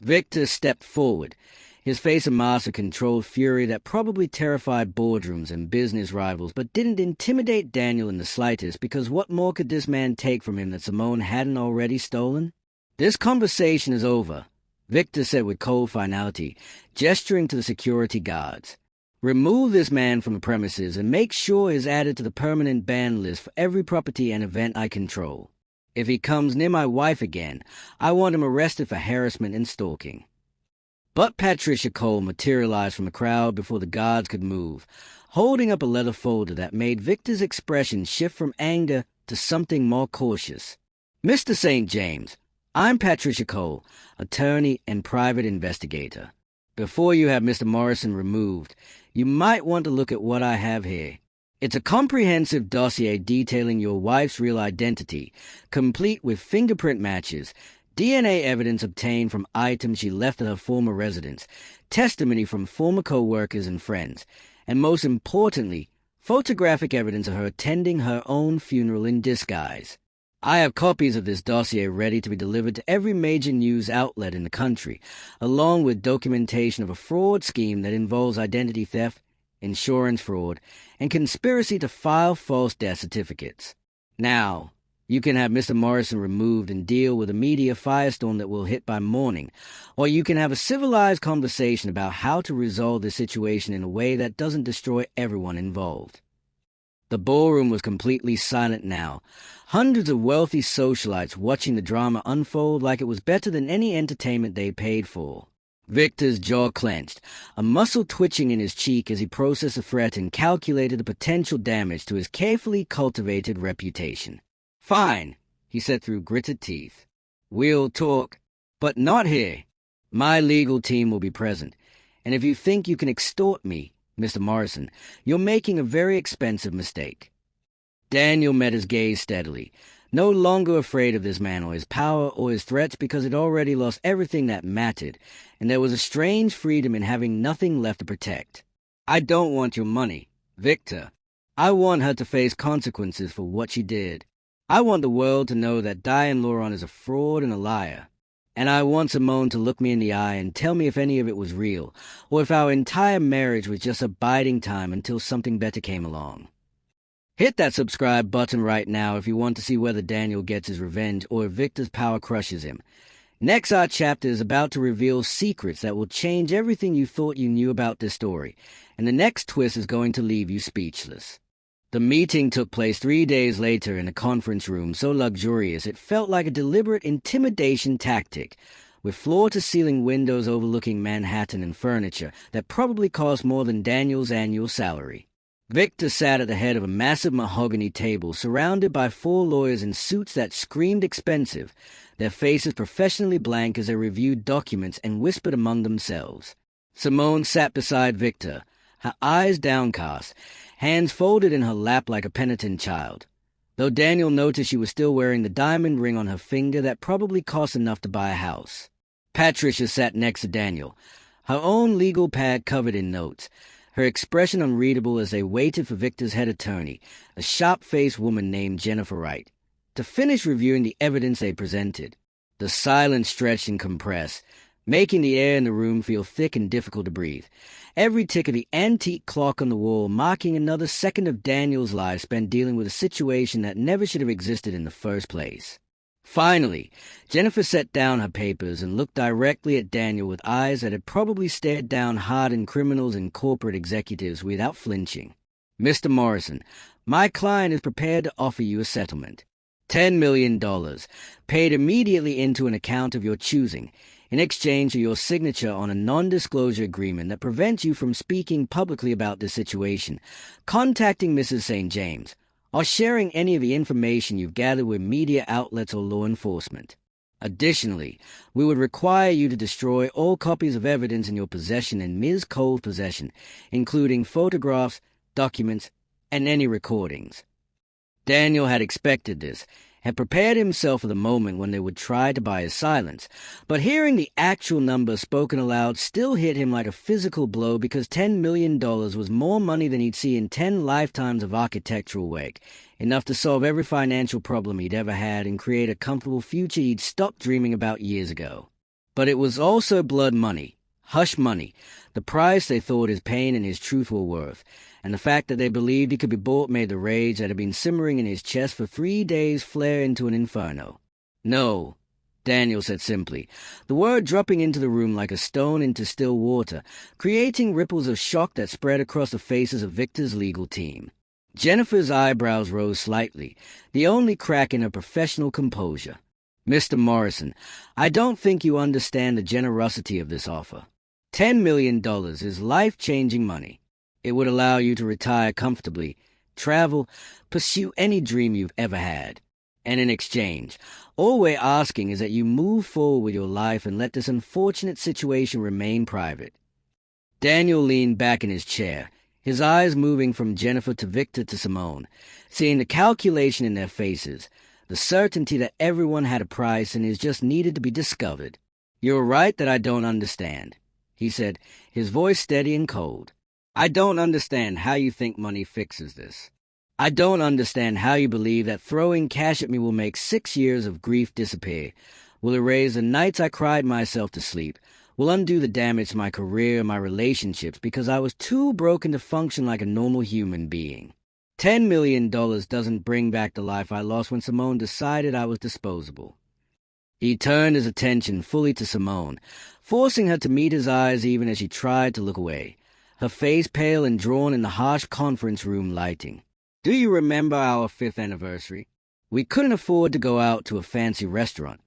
Victor stepped forward, his face a mask of controlled fury that probably terrified boardrooms and business rivals but didn't intimidate Daniel in the slightest because what more could this man take from him that Simone hadn't already stolen? This conversation is over, Victor said with cold finality, gesturing to the security guards. Remove this man from the premises and make sure he's added to the permanent ban list for every property and event I control. If he comes near my wife again, I want him arrested for harassment and stalking." But Patricia Cole materialized from the crowd before the guards could move, holding up a leather folder that made Victor's expression shift from anger to something more cautious. "Mr. St. James, I'm Patricia Cole, attorney and private investigator. Before you have Mr. Morrison removed, you might want to look at what I have here. It's a comprehensive dossier detailing your wife's real identity, complete with fingerprint matches, DNA evidence obtained from items she left at her former residence, testimony from former co-workers and friends, and most importantly, photographic evidence of her attending her own funeral in disguise. I have copies of this dossier ready to be delivered to every major news outlet in the country, along with documentation of a fraud scheme that involves identity theft, insurance fraud, and conspiracy to file false death certificates. Now, you can have Mr. Morrison removed and deal with a media firestorm that will hit by morning, or you can have a civilized conversation about how to resolve this situation in a way that doesn't destroy everyone involved." The ballroom was completely silent now, hundreds of wealthy socialites watching the drama unfold like it was better than any entertainment they paid for. Victor's jaw clenched, a muscle twitching in his cheek as he processed the threat and calculated the potential damage to his carefully cultivated reputation. "Fine," he said through gritted teeth. "We'll talk, but not here. My legal team will be present, and if you think you can extort me, Mr. Morrison, you're making a very expensive mistake." Daniel met his gaze steadily, no longer afraid of this man or his power or his threats because he'd already lost everything that mattered, and there was a strange freedom in having nothing left to protect. "I don't want your money, Victor. I want her to face consequences for what she did. I want the world to know that Diane Laurent is a fraud and a liar. And I want Simone to look me in the eye and tell me if any of it was real, or if our entire marriage was just a biding time until something better came along." Hit that subscribe button right now if you want to see whether Daniel gets his revenge or if Victor's power crushes him. Next, our chapter is about to reveal secrets that will change everything you thought you knew about this story, and the next twist is going to leave you speechless. The meeting took place 3 days later in a conference room so luxurious it felt like a deliberate intimidation tactic, with floor-to-ceiling windows overlooking Manhattan and furniture that probably cost more than Daniel's annual salary. Victor sat at the head of a massive mahogany table surrounded by 4 lawyers in suits that screamed expensive, their faces professionally blank as they reviewed documents and whispered among themselves. Simone sat beside Victor, her eyes downcast, hands folded in her lap like a penitent child, though Daniel noticed she was still wearing the diamond ring on her finger that probably cost enough to buy a house. Patricia sat next to Daniel, her own legal pad covered in notes, her expression unreadable as they waited for Victor's head attorney, a sharp-faced woman named Jennifer Wright, to finish reviewing the evidence they presented. The silence stretched and compressed, making the air in the room feel thick and difficult to breathe. Every tick of the antique clock on the wall marking another second of Daniel's life spent dealing with a situation that never should have existed in the first place. Finally, Jennifer set down her papers and looked directly at Daniel with eyes that had probably stared down hardened criminals and corporate executives without flinching. "Mr. Morrison, my client is prepared to offer you a settlement. $10 million, paid immediately into an account of your choosing, in exchange for your signature on a non-disclosure agreement that prevents you from speaking publicly about this situation, contacting Mrs. St. James, or sharing any of the information you've gathered with media outlets or law enforcement. Additionally, we would require you to destroy all copies of evidence in your possession and Ms. Cole's possession, including photographs, documents, and any recordings." Daniel had expected this, had prepared himself for the moment when they would try to buy his silence, but hearing the actual number spoken aloud still hit him like a physical blow because $10 million was more money than he'd see in 10 lifetimes of architectural work, enough to solve every financial problem he'd ever had and create a comfortable future he'd stopped dreaming about years ago. But it was also blood money, hush money, the price they thought his pain and his truth were worth, and the fact that they believed he could be bought made the rage that had been simmering in his chest for 3 days flare into an inferno. "No," Daniel said simply, the word dropping into the room like a stone into still water, creating ripples of shock that spread across the faces of Victor's legal team. Jennifer's eyebrows rose slightly, the only crack in her professional composure. "Mr. Morrison, I don't think you understand the generosity of this offer. $10 million is life-changing money. It would allow you to retire comfortably, travel, pursue any dream you've ever had. And in exchange, all we're asking is that you move forward with your life and let this unfortunate situation remain private." Daniel leaned back in his chair, his eyes moving from Jennifer to Victor to Simone, seeing the calculation in their faces, the certainty that everyone had a price and is just needed to be discovered. "You're right that I don't understand," he said, his voice steady and cold. "I don't understand how you think money fixes this. I don't understand how you believe that throwing cash at me will make 6 years of grief disappear, will erase the nights I cried myself to sleep, will undo the damage to my career and my relationships because I was too broken to function like a normal human being. $10 million doesn't bring back the life I lost when Simone decided I was disposable." He turned his attention fully to Simone, forcing her to meet his eyes even as she tried to look away, her face pale and drawn in the harsh conference room lighting. "Do you remember our 5th anniversary? We couldn't afford to go out to a fancy restaurant,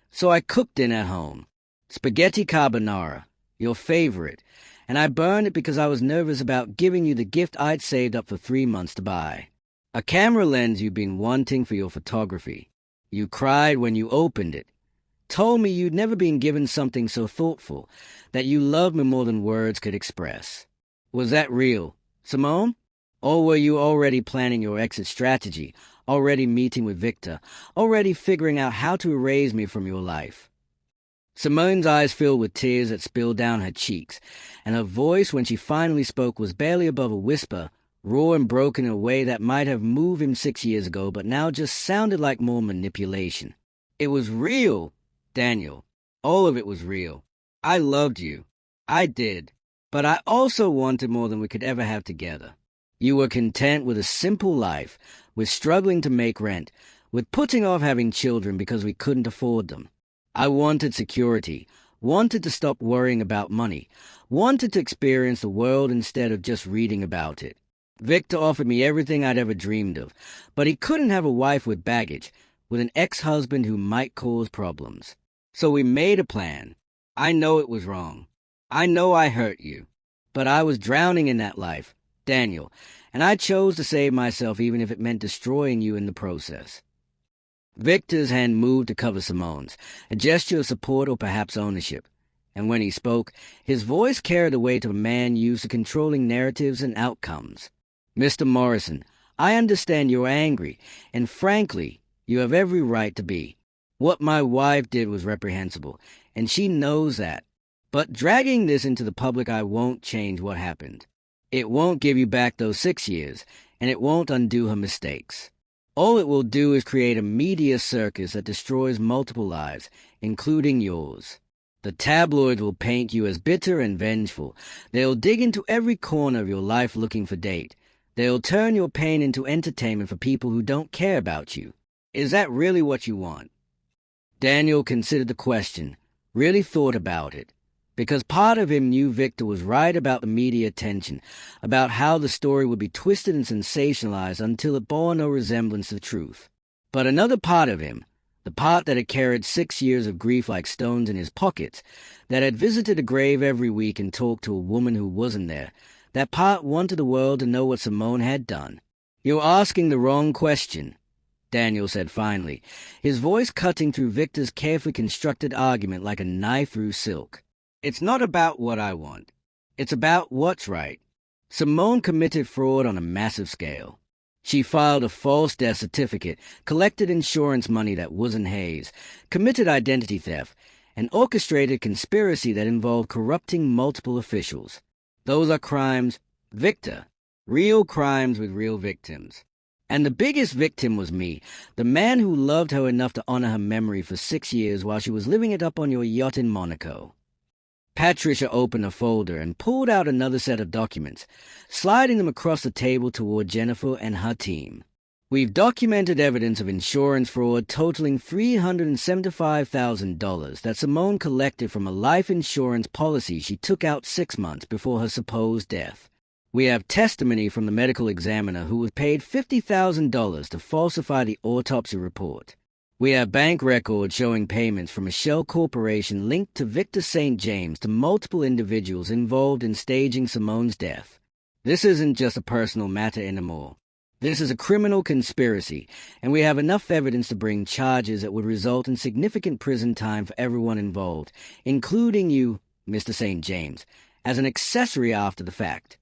so I cooked dinner at home. Spaghetti carbonara, your favorite, and I burned it because I was nervous about giving you the gift I'd saved up for 3 months to buy. A camera lens you'd been wanting for your photography. You cried when you opened it, told me you'd never been given something so thoughtful, that you loved me more than words could express. Was that real, Simone? Or were you already planning your exit strategy, already meeting with Victor, already figuring out how to erase me from your life?" Simone's eyes filled with tears that spilled down her cheeks, and her voice, when she finally spoke, was barely above a whisper, raw and broken in a way that might have moved him 6 years ago, but now just sounded like more manipulation. "It was real, Daniel. All of it was real. I loved you. I did. But I also wanted more than we could ever have together. You were content with a simple life, with struggling to make rent, with putting off having children because we couldn't afford them. I wanted security, wanted to stop worrying about money, wanted to experience the world instead of just reading about it. Victor offered me everything I'd ever dreamed of, but he couldn't have a wife with baggage, with an ex-husband who might cause problems. So we made a plan. I know it was wrong. I know I hurt you. But I was drowning in that life, Daniel, and I chose to save myself even if it meant destroying you in the process." Victor's hand moved to cover Simone's, a gesture of support or perhaps ownership, and when he spoke, his voice carried the weight of a man used to controlling narratives and outcomes. "Mr. Morrison, I understand you're angry, and frankly, you have every right to be. What my wife did was reprehensible, and she knows that. But dragging this into the public won't change what happened. It won't give you back those 6 years, and it won't undo her mistakes. All it will do is create a media circus that destroys multiple lives, including yours. The tabloids will paint you as bitter and vengeful. They'll dig into every corner of your life looking for date. They'll turn your pain into entertainment for people who don't care about you. Is that really what you want?" Daniel considered the question, really thought about it, because part of him knew Victor was right about the media attention, about how the story would be twisted and sensationalized until it bore no resemblance to the truth. But another part of him, the part that had carried 6 years of grief like stones in his pockets, that had visited a grave every week and talked to a woman who wasn't there, that part wanted the world to know what Simone had done. "You're asking the wrong question," Daniel said finally, his voice cutting through Victor's carefully constructed argument like a knife through silk. "It's not about what I want. It's about what's right. Simone committed fraud on a massive scale. She filed a false death certificate, collected insurance money that wasn't hers, committed identity theft, and orchestrated conspiracy that involved corrupting multiple officials. Those are crimes, Victor. Real crimes with real victims. And the biggest victim was me, the man who loved her enough to honor her memory for 6 years while she was living it up on your yacht in Monaco." Patricia opened a folder and pulled out another set of documents, sliding them across the table toward Jennifer and her team. "We've documented evidence of insurance fraud totaling $375,000 that Simone collected from a life insurance policy she took out 6 months before her supposed death. We have testimony from the medical examiner who was paid $50,000 to falsify the autopsy report. We have bank records showing payments from a shell corporation linked to Victor St. James to multiple individuals involved in staging Simone's death. This isn't just a personal matter anymore. This is a criminal conspiracy, and we have enough evidence to bring charges that would result in significant prison time for everyone involved, including you, Mr. St. James, as an accessory after the fact.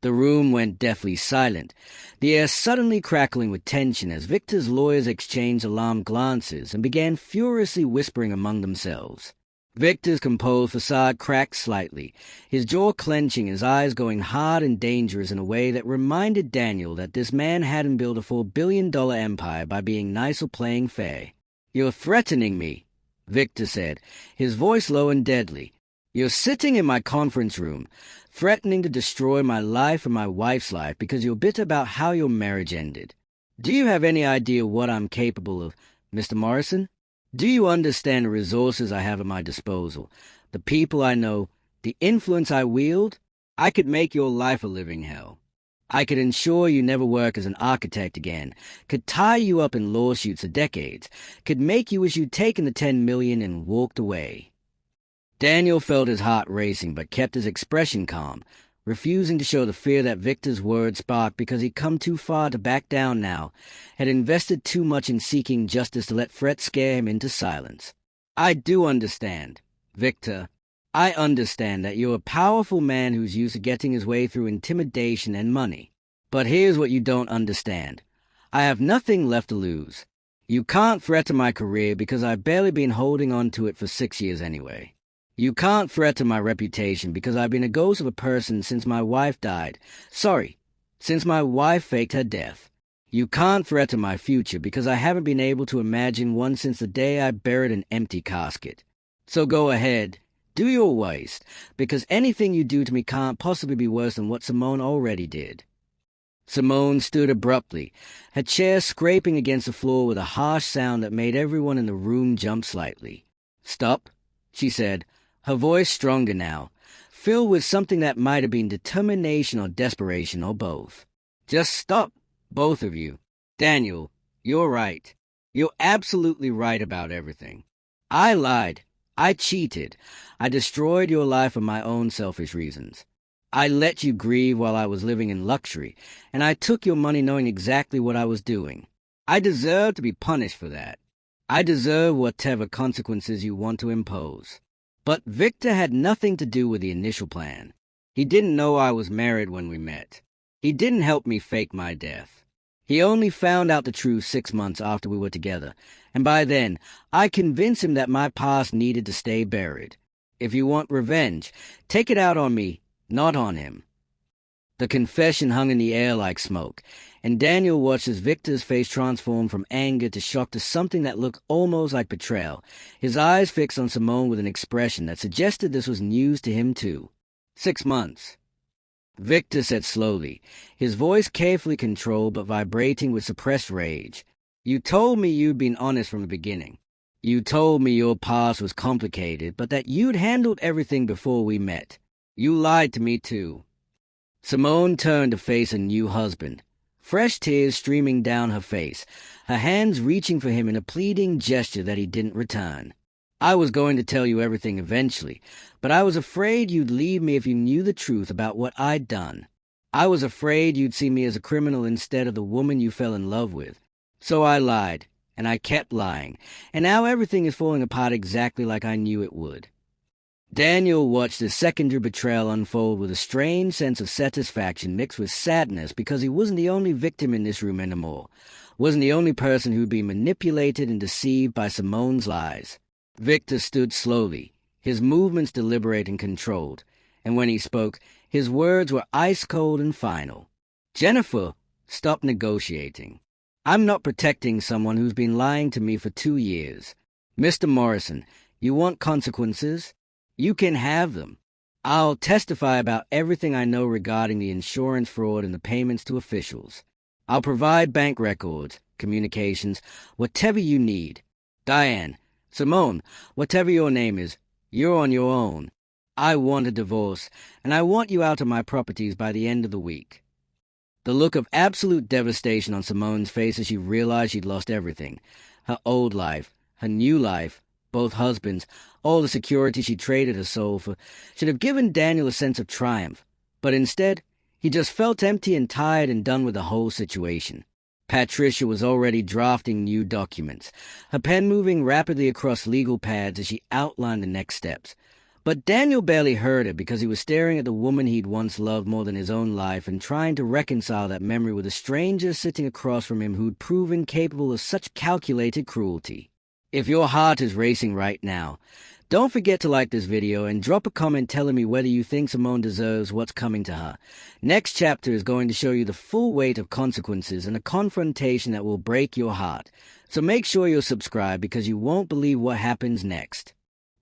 The room went deathly silent, the air suddenly crackling with tension as Victor's lawyers exchanged alarmed glances and began furiously whispering among themselves. Victor's composed facade cracked slightly, his jaw clenching, his eyes going hard and dangerous in a way that reminded Daniel that this man hadn't built a $4 billion empire by being nice or playing fair. "You're threatening me," Victor said, his voice low and deadly. "You're sitting in my conference room, threatening to destroy my life and my wife's life because you're bitter about how your marriage ended. Do you have any idea what I'm capable of, Mr. Morrison? Do you understand the resources I have at my disposal, the people I know, the influence I wield? I could make your life a living hell. I could ensure you never work as an architect again, could tie you up in lawsuits for decades, could make you wish you'd taken the $10 million and walked away." Daniel felt his heart racing but kept his expression calm, refusing to show the fear that Victor's words sparked because he'd come too far to back down now, had invested too much in seeking justice to let threats scare him into silence. "I do understand, Victor. I understand that you're a powerful man who's used to getting his way through intimidation and money. But here's what you don't understand. I have nothing left to lose. You can't threaten my career because I've barely been holding on to it for 6 years anyway. You can't threaten my reputation because I've been a ghost of a person since my wife died. Since my wife faked her death. You can't threaten my future because I haven't been able to imagine one since the day I buried an empty casket. So go ahead, do your worst, because anything you do to me can't possibly be worse than what Simone already did." Simone stood abruptly, her chair scraping against the floor with a harsh sound that made everyone in the room jump slightly. "Stop," she said, her voice stronger now, filled with something that might have been determination or desperation or both. "Just stop, both of you. Daniel, you're right. You're absolutely right about everything. I lied. I cheated. I destroyed your life for my own selfish reasons. I let you grieve while I was living in luxury, and I took your money knowing exactly what I was doing. I deserve to be punished for that. I deserve whatever consequences you want to impose. But Victor had nothing to do with the initial plan. He didn't know I was married when we met. He didn't help me fake my death. He only found out the truth 6 months after we were together, and by then I convinced him that my past needed to stay buried. If you want revenge, take it out on me, not on him." The confession hung in the air like smoke, and Daniel watched as Victor's face transformed from anger to shock to something that looked almost like betrayal, his eyes fixed on Simone with an expression that suggested this was news to him too. 6 months. Victor said slowly, his voice carefully controlled but vibrating with suppressed rage. "You told me you'd been honest from the beginning. You told me your past was complicated, but that you'd handled everything before we met. You lied to me too." Simone turned to face a new husband, fresh tears streaming down her face, her hands reaching for him in a pleading gesture that he didn't return. "I was going to tell you everything eventually, but I was afraid you'd leave me if you knew the truth about what I'd done. I was afraid you'd see me as a criminal instead of the woman you fell in love with. So I lied, and I kept lying, and now everything is falling apart exactly like I knew it would." Daniel watched the secondary betrayal unfold with a strange sense of satisfaction mixed with sadness because he wasn't the only victim in this room anymore, wasn't the only person who'd been manipulated and deceived by Simone's lies. Victor stood slowly, his movements deliberate and controlled, and when he spoke, his words were ice-cold and final. "Jennifer, stop negotiating. I'm not protecting someone who's been lying to me for 2 years. Mr. Morrison, you want consequences? You can have them. I'll testify about everything I know regarding the insurance fraud and the payments to officials. I'll provide bank records, communications, whatever you need. Diane, Simone, whatever your name is, you're on your own. I want a divorce, and I want you out of my properties by the end of the week." The look of absolute devastation on Simone's face as she realized she'd lost everything. Her old life, her new life, both husbands, all the security she traded her soul for, should have given Daniel a sense of triumph. But instead, he just felt empty and tired and done with the whole situation. Patricia was already drafting new documents, her pen moving rapidly across legal pads as she outlined the next steps. But Daniel barely heard it because he was staring at the woman he'd once loved more than his own life and trying to reconcile that memory with a stranger sitting across from him who'd proven capable of such calculated cruelty. If your heart is racing right now, don't forget to like this video and drop a comment telling me whether you think Simone deserves what's coming to her. Next chapter is going to show you the full weight of consequences and a confrontation that will break your heart. So make sure you're subscribed because you won't believe what happens next.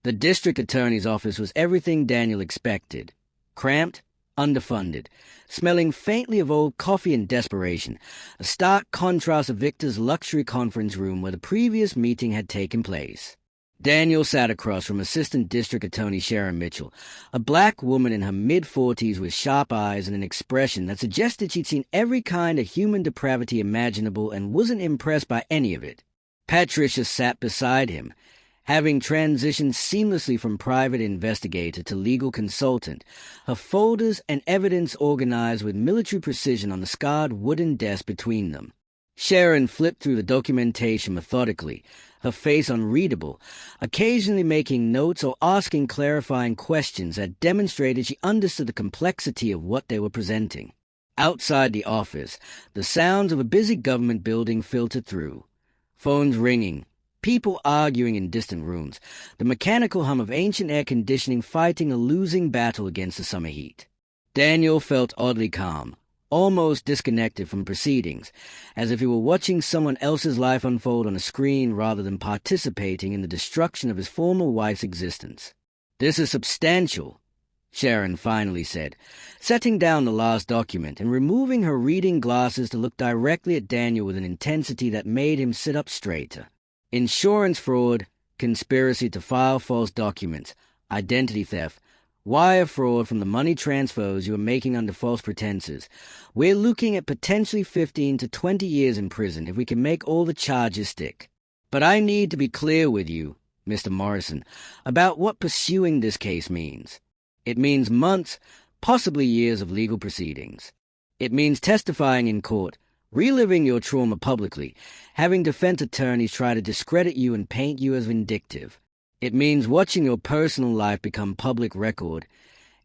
The district attorney's office was everything Daniel expected. Cramped, underfunded, smelling faintly of old coffee and desperation, a stark contrast of Victor's luxury conference room where the previous meeting had taken place. Daniel sat across from Assistant District Attorney Sharon Mitchell, a black woman in her mid-40s with sharp eyes and an expression that suggested she'd seen every kind of human depravity imaginable and wasn't impressed by any of it. Patricia sat beside him, having transitioned seamlessly from private investigator to legal consultant, her folders and evidence organized with military precision on the scarred wooden desk between them. Sharon flipped through the documentation methodically, her face unreadable, occasionally making notes or asking clarifying questions that demonstrated she understood the complexity of what they were presenting. Outside the office, the sounds of a busy government building filtered through. Phones ringing, people arguing in distant rooms, the mechanical hum of ancient air conditioning fighting a losing battle against the summer heat. Daniel felt oddly calm, almost disconnected from proceedings, as if he were watching someone else's life unfold on a screen rather than participating in the destruction of his former wife's existence. "This is substantial," Sharon finally said, setting down the last document and removing her reading glasses to look directly at Daniel with an intensity that made him sit up straighter. "Insurance fraud, conspiracy to file false documents, identity theft, wire fraud from the money transfers you are making under false pretenses. We're looking at potentially 15 to 20 years in prison if we can make all the charges stick. But I need to be clear with you, Mr. Morrison, about what pursuing this case means. It means months, possibly years of legal proceedings. It means testifying in court, reliving your trauma publicly, having defense attorneys try to discredit you and paint you as vindictive. It means watching your personal life become public record,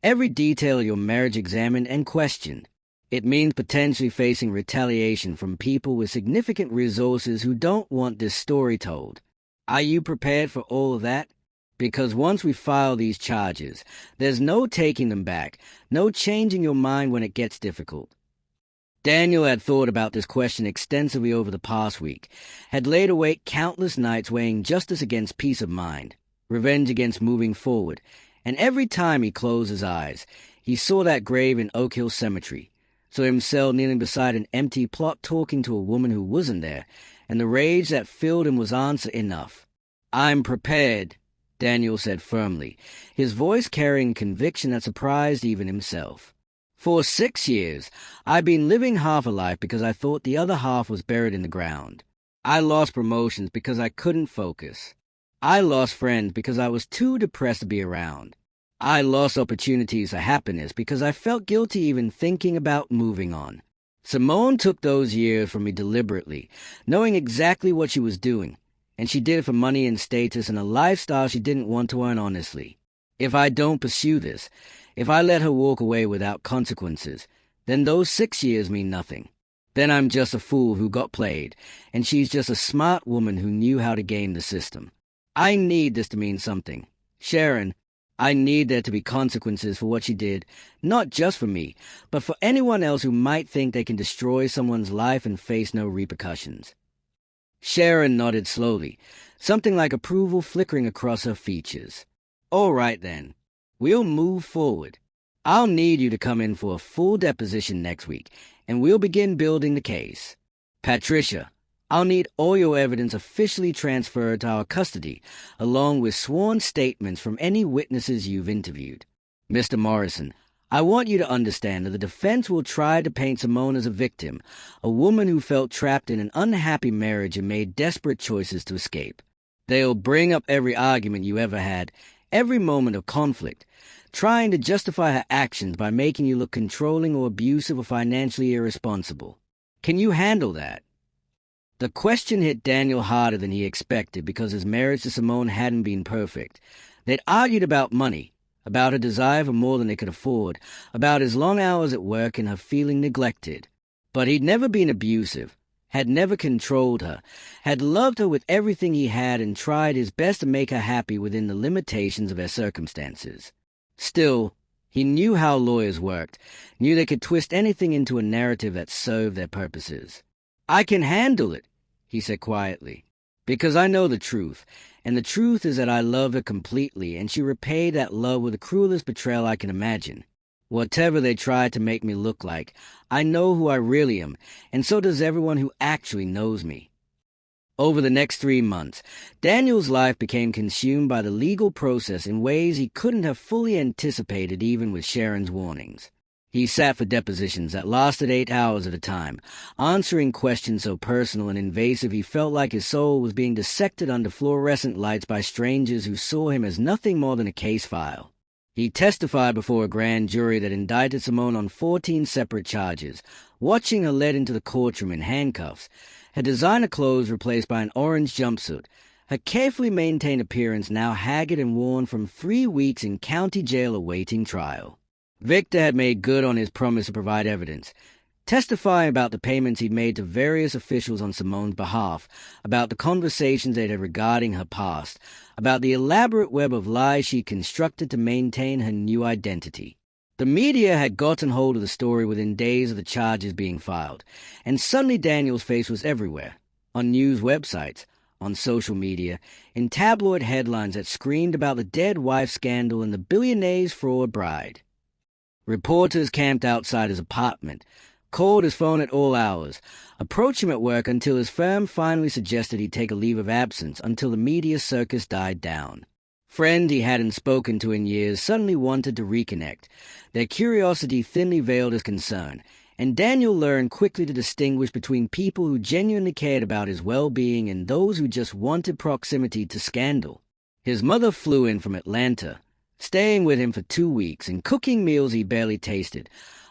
every detail of your marriage examined and questioned. It means potentially facing retaliation from people with significant resources who don't want this story told. Are you prepared for all of that? Because once we file these charges, there's no taking them back, no changing your mind when it gets difficult." Daniel had thought about this question extensively over the past week, had laid awake countless nights weighing justice against peace of mind, revenge against moving forward, and every time he closed his eyes, he saw that grave in Oak Hill Cemetery, saw himself kneeling beside an empty plot talking to a woman who wasn't there, and the rage that filled him was answer enough. "I'm prepared," Daniel said firmly, his voice carrying conviction that surprised even himself. "For 6 years, I've been living half a life because I thought the other half was buried in the ground. I lost promotions because I couldn't focus. I lost friends because I was too depressed to be around. I lost opportunities for happiness because I felt guilty even thinking about moving on. Simone took those years from me deliberately, knowing exactly what she was doing, and she did it for money and status and a lifestyle she didn't want to earn honestly. If I don't pursue this, if I let her walk away without consequences, then those 6 years mean nothing. Then I'm just a fool who got played, and she's just a smart woman who knew how to game the system. I need this to mean something. Sharon, I need there to be consequences for what she did, not just for me, but for anyone else who might think they can destroy someone's life and face no repercussions." Sharon nodded slowly, something like approval flickering across her features. "All right, then. We'll move forward. I'll need you to come in for a full deposition next week, and we'll begin building the case. Patricia, I'll need all your evidence officially transferred to our custody, along with sworn statements from any witnesses you've interviewed. Mr. Morrison, I want you to understand that the defense will try to paint Simone as a victim, a woman who felt trapped in an unhappy marriage and made desperate choices to escape. They'll bring up every argument you ever had, every moment of conflict, trying to justify her actions by making you look controlling or abusive or financially irresponsible. Can you handle that? The question hit Daniel harder than he expected because his marriage to Simone hadn't been perfect. They'd argued about money, about her desire for more than they could afford, about his long hours at work and her feeling neglected. But he'd never been abusive, had never controlled her, had loved her with everything he had and tried his best to make her happy within the limitations of her circumstances. Still, he knew how lawyers worked, knew they could twist anything into a narrative that served their purposes. "I can handle it," he said quietly, "because I know the truth, and the truth is that I love her completely, and she repaid that love with the cruelest betrayal I can imagine. Whatever they tried to make me look like, I know who I really am, and so does everyone who actually knows me." Over the next 3 months, Daniel's life became consumed by the legal process in ways he couldn't have fully anticipated even with Sharon's warnings. He sat for depositions that lasted 8 hours at a time, answering questions so personal and invasive he felt like his soul was being dissected under fluorescent lights by strangers who saw him as nothing more than a case file. He testified before a grand jury that indicted Simone on 14 separate charges, watching her led into the courtroom in handcuffs, her designer clothes replaced by an orange jumpsuit, her carefully maintained appearance now haggard and worn from 3 weeks in county jail awaiting trial. Victor had made good on his promise to provide evidence, testifying about the payments he'd made to various officials on Simone's behalf, about the conversations they'd had regarding her past, about the elaborate web of lies she'd constructed to maintain her new identity. The media had gotten hold of the story within days of the charges being filed, and suddenly Daniel's face was everywhere, on news websites, on social media, in tabloid headlines that screamed about the dead wife scandal and the billionaire's fraud bride. Reporters camped outside his apartment, called his phone at all hours, approached him at work until his firm finally suggested he take a leave of absence until the media circus died down. Friends he hadn't spoken to in years suddenly wanted to reconnect. Their curiosity thinly veiled his concern, and Daniel learned quickly to distinguish between people who genuinely cared about his well-being and those who just wanted proximity to scandal. His mother flew in from Atlanta, staying with him for 2 weeks and cooking meals he barely tasted,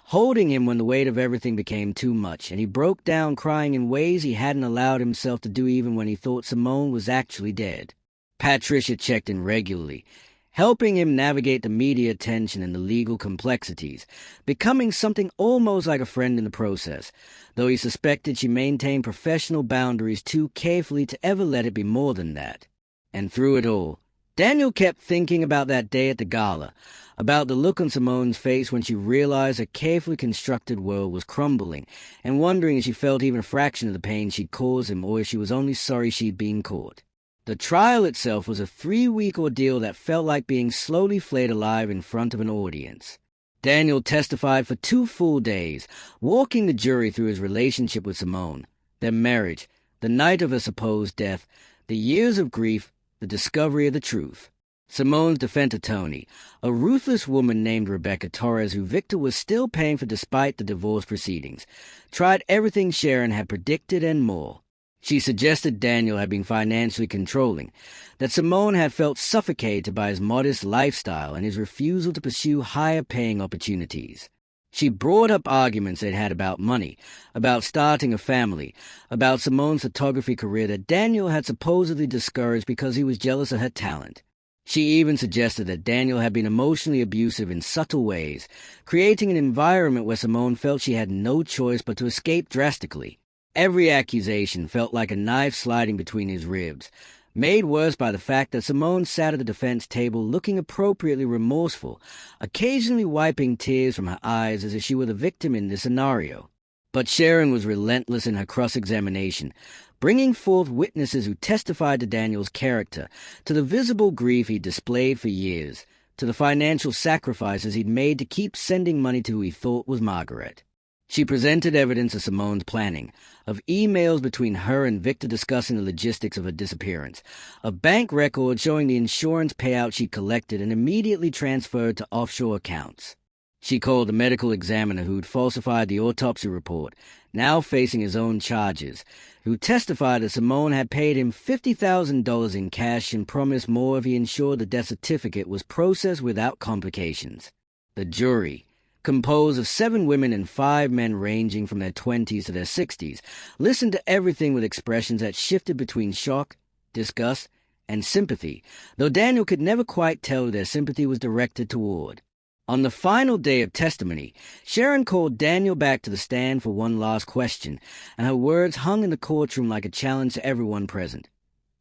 holding him when the weight of everything became too much, and he broke down crying in ways he hadn't allowed himself to do even when he thought Simone was actually dead. Patricia checked in regularly, helping him navigate the media attention and the legal complexities, becoming something almost like a friend in the process, though he suspected she maintained professional boundaries too carefully to ever let it be more than that. And through it all, Daniel kept thinking about that day at the gala, about the look on Simone's face when she realized her carefully constructed world was crumbling, and wondering if she felt even a fraction of the pain she'd caused him or if she was only sorry she'd been caught. The trial itself was a 3-week ordeal that felt like being slowly flayed alive in front of an audience. Daniel testified for 2 full days, walking the jury through his relationship with Simone, their marriage, the night of her supposed death, the years of grief, the discovery of the truth. Simone's defense attorney, a ruthless woman named Rebecca Torres who Victor was still paying for despite the divorce proceedings, tried everything Sharon had predicted and more. She suggested Daniel had been financially controlling, that Simone had felt suffocated by his modest lifestyle and his refusal to pursue higher-paying opportunities. She brought up arguments they'd had about money, about starting a family, about Simone's photography career that Daniel had supposedly discouraged because he was jealous of her talent. She even suggested that Daniel had been emotionally abusive in subtle ways, creating an environment where Simone felt she had no choice but to escape drastically. Every accusation felt like a knife sliding between his ribs, made worse by the fact that Simone sat at the defense table looking appropriately remorseful, occasionally wiping tears from her eyes as if she were the victim in this scenario. But Sharon was relentless in her cross-examination, bringing forth witnesses who testified to Daniel's character, to the visible grief he'd displayed for years, to the financial sacrifices he'd made to keep sending money to who he thought was Margaret. She presented evidence of Simone's planning, of emails between her and Victor discussing the logistics of her disappearance, of bank records showing the insurance payout she collected and immediately transferred to offshore accounts. She called the medical examiner who'd falsified the autopsy report, now facing his own charges, who testified that Simone had paid him $50,000 in cash and promised more if he ensured the death certificate was processed without complications. The jury, composed of 7 women and 5 men ranging from their 20s to their 60s, listened to everything with expressions that shifted between shock, disgust, and sympathy, though Daniel could never quite tell who their sympathy was directed toward. On the final day of testimony, Sharon called Daniel back to the stand for one last question, and her words hung in the courtroom like a challenge to everyone present.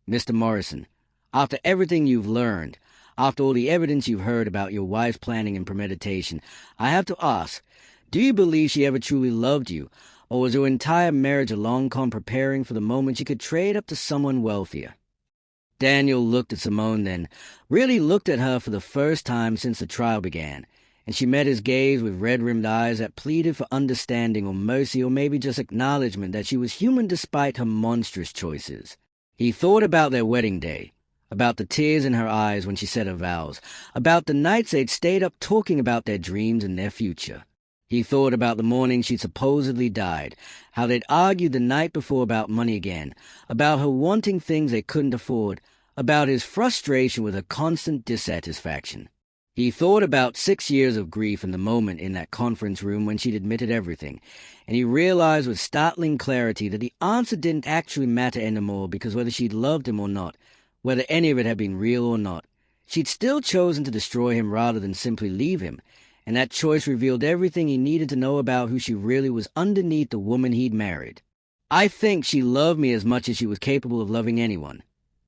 Mr. Morrison, after everything you've learned, after all the evidence you've heard about your wife's planning and premeditation, I have to ask, do you believe she ever truly loved you, or was your entire marriage a long con preparing for the moment she could trade up to someone wealthier? Daniel looked at Simone then, really looked at her for the first time since the trial began, and she met his gaze with red-rimmed eyes that pleaded for understanding or mercy or maybe just acknowledgement that she was human despite her monstrous choices. He thought about their wedding day, about the tears in her eyes when she said her vows, about the nights they'd stayed up talking about their dreams and their future. He thought about the morning she'd supposedly died, how they'd argued the night before about money again, about her wanting things they couldn't afford, about his frustration with her constant dissatisfaction. He thought about 6 years of grief and the moment in that conference room when she'd admitted everything, and he realized with startling clarity that the answer didn't actually matter anymore because whether she'd loved him or not, whether any of it had been real or not, she'd still chosen to destroy him rather than simply leave him, and that choice revealed everything he needed to know about who she really was underneath the woman he'd married. I think she loved me as much as she was capable of loving anyone,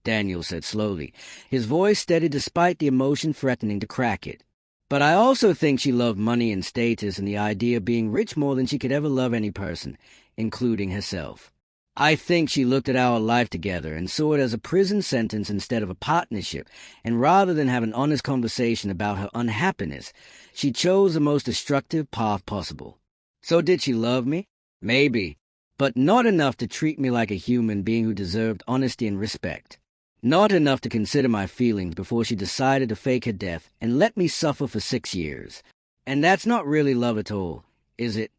Daniel said slowly, his voice steady despite the emotion threatening to crack it. But I also think she loved money and status and the idea of being rich more than she could ever love any person, including herself. I think she looked at our life together and saw it as a prison sentence instead of a partnership, and rather than have an honest conversation about her unhappiness, she chose the most destructive path possible. So did she love me? Maybe, but not enough to treat me like a human being who deserved honesty and respect. Not enough to consider my feelings before she decided to fake her death and let me suffer for 6 years. And that's not really love at all, is it?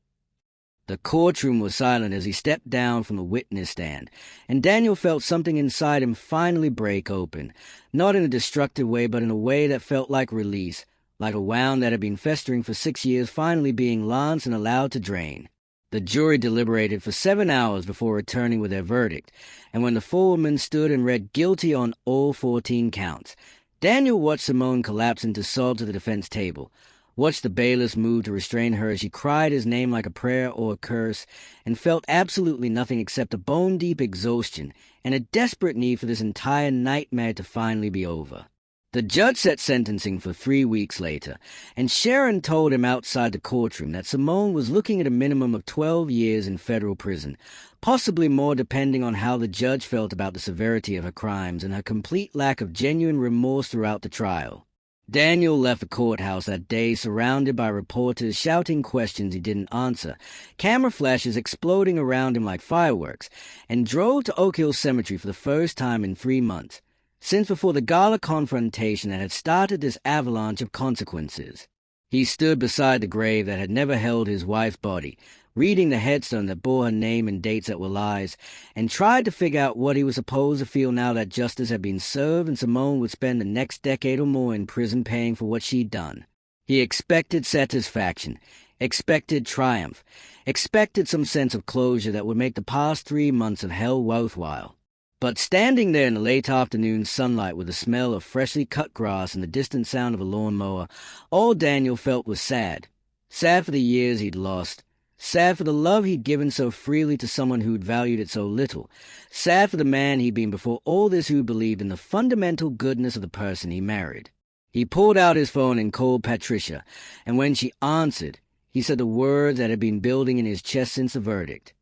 The courtroom was silent as he stepped down from the witness stand, and Daniel felt something inside him finally break open, not in a destructive way but in a way that felt like release, like a wound that had been festering for 6 years finally being lanced and allowed to drain. The jury deliberated for 7 hours before returning with their verdict, and when the forewoman stood and read guilty on all 14 counts, Daniel watched Simone collapse into sobs at the defense table, watched the bailiffs move to restrain her as she cried his name like a prayer or a curse, and felt absolutely nothing except a bone-deep exhaustion and a desperate need for this entire nightmare to finally be over. The judge set sentencing for 3 weeks later, and Sharon told him outside the courtroom that Simone was looking at a minimum of 12 years in federal prison, possibly more depending on how the judge felt about the severity of her crimes and her complete lack of genuine remorse throughout the trial. Daniel left the courthouse that day surrounded by reporters shouting questions he didn't answer, camera flashes exploding around him like fireworks, and drove to Oak Hill Cemetery for the first time in 3 months, since before the gala confrontation that had started this avalanche of consequences. He stood beside the grave that had never held his wife's body, reading the headstone that bore her name and dates that were lies, and tried to figure out what he was supposed to feel now that justice had been served and Simone would spend the next decade or more in prison paying for what she'd done. He expected satisfaction, expected triumph, expected some sense of closure that would make the past 3 months of hell worthwhile. But standing there in the late afternoon sunlight with the smell of freshly cut grass and the distant sound of a lawnmower, all Daniel felt was sad. Sad for the years he'd lost. Sad for the love he'd given so freely to someone who'd valued it so little. Sad for the man he'd been before all this who believed in the fundamental goodness of the person he married. He pulled out his phone and called Patricia, and when she answered, he said the words that had been building in his chest since the verdict.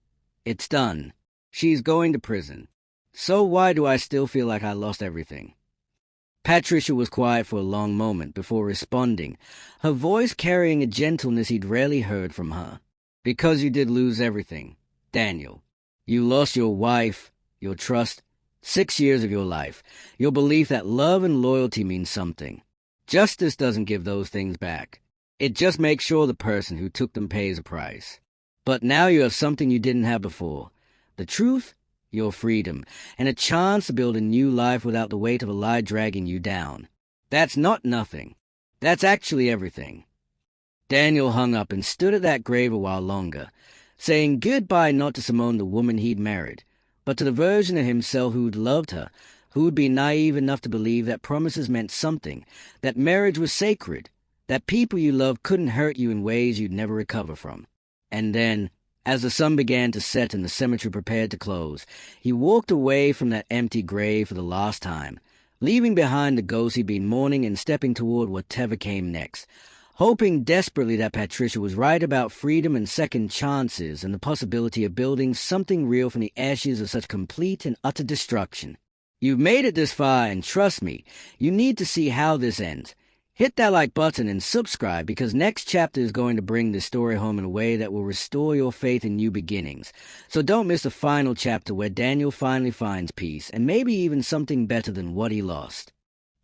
It's done. She's going to prison. So why do I still feel like I lost everything? Patricia was quiet for a long moment before responding, her voice carrying a gentleness he'd rarely heard from her. Because you did lose everything, Daniel. You lost your wife, your trust, 6 years of your life, your belief that love and loyalty mean something. Justice doesn't give those things back. It just makes sure the person who took them pays a price. But now you have something you didn't have before. The truth, your freedom, and a chance to build a new life without the weight of a lie dragging you down. That's not nothing. That's actually everything. Daniel hung up and stood at that grave a while longer, saying goodbye not to Simone, the woman he'd married, but to the version of himself who'd loved her, who'd be naive enough to believe that promises meant something, that marriage was sacred, that people you loved couldn't hurt you in ways you'd never recover from. And then, as the sun began to set and the cemetery prepared to close, he walked away from that empty grave for the last time, leaving behind the ghost he'd been mourning and stepping toward whatever came next, hoping desperately that Patricia was right about freedom and second chances and the possibility of building something real from the ashes of such complete and utter destruction. You've made it this far, and trust me, you need to see how this ends. Hit that like button and subscribe, because next chapter is going to bring this story home in a way that will restore your faith in new beginnings. So don't miss the final chapter where Daniel finally finds peace, and maybe even something better than what he lost.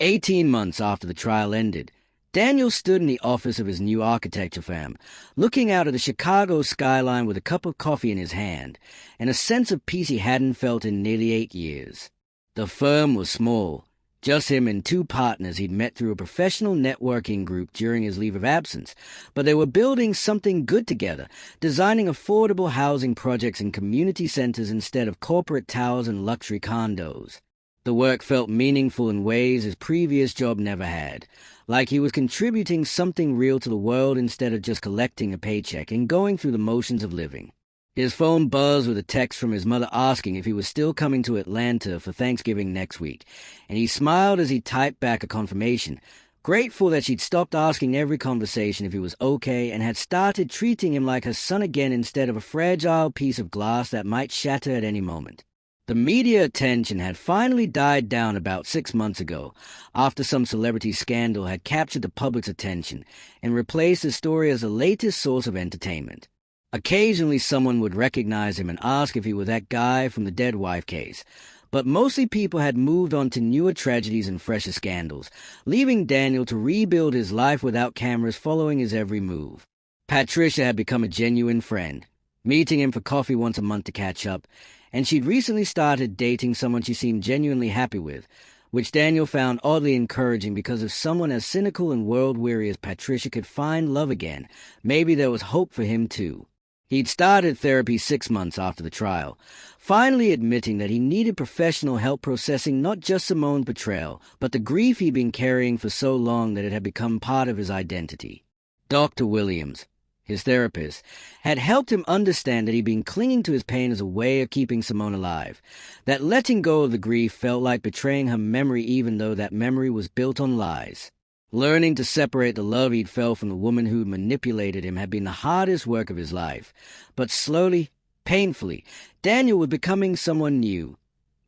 18 months after the trial ended, Daniel stood in the office of his new architecture firm, looking out at the Chicago skyline with a cup of coffee in his hand, and a sense of peace he hadn't felt in nearly 8 years. The firm was small, just him and 2 partners he'd met through a professional networking group during his leave of absence, but they were building something good together, designing affordable housing projects in community centers instead of corporate towers and luxury condos. The work felt meaningful in ways his previous job never had, like he was contributing something real to the world instead of just collecting a paycheck and going through the motions of living. His phone buzzed with a text from his mother asking if he was still coming to Atlanta for Thanksgiving next week, and he smiled as he typed back a confirmation, grateful that she'd stopped asking every conversation if he was okay and had started treating him like her son again instead of a fragile piece of glass that might shatter at any moment. The media attention had finally died down about 6 months ago, after some celebrity scandal had captured the public's attention and replaced the story as the latest source of entertainment. Occasionally someone would recognize him and ask if he were that guy from the dead wife case, but mostly people had moved on to newer tragedies and fresher scandals, leaving Daniel to rebuild his life without cameras following his every move. Patricia had become a genuine friend, meeting him for coffee once a month to catch up, and she'd recently started dating someone she seemed genuinely happy with, which Daniel found oddly encouraging because if someone as cynical and world-weary as Patricia could find love again, maybe there was hope for him too. He'd started therapy 6 months after the trial, finally admitting that he needed professional help processing not just Simone's betrayal, but the grief he'd been carrying for so long that it had become part of his identity. Dr. Williams, his therapist, had helped him understand that he'd been clinging to his pain as a way of keeping Simone alive, that letting go of the grief felt like betraying her memory even though that memory was built on lies. Learning to separate the love he'd felt from the woman who manipulated him had been the hardest work of his life, but slowly, painfully, Daniel was becoming someone new.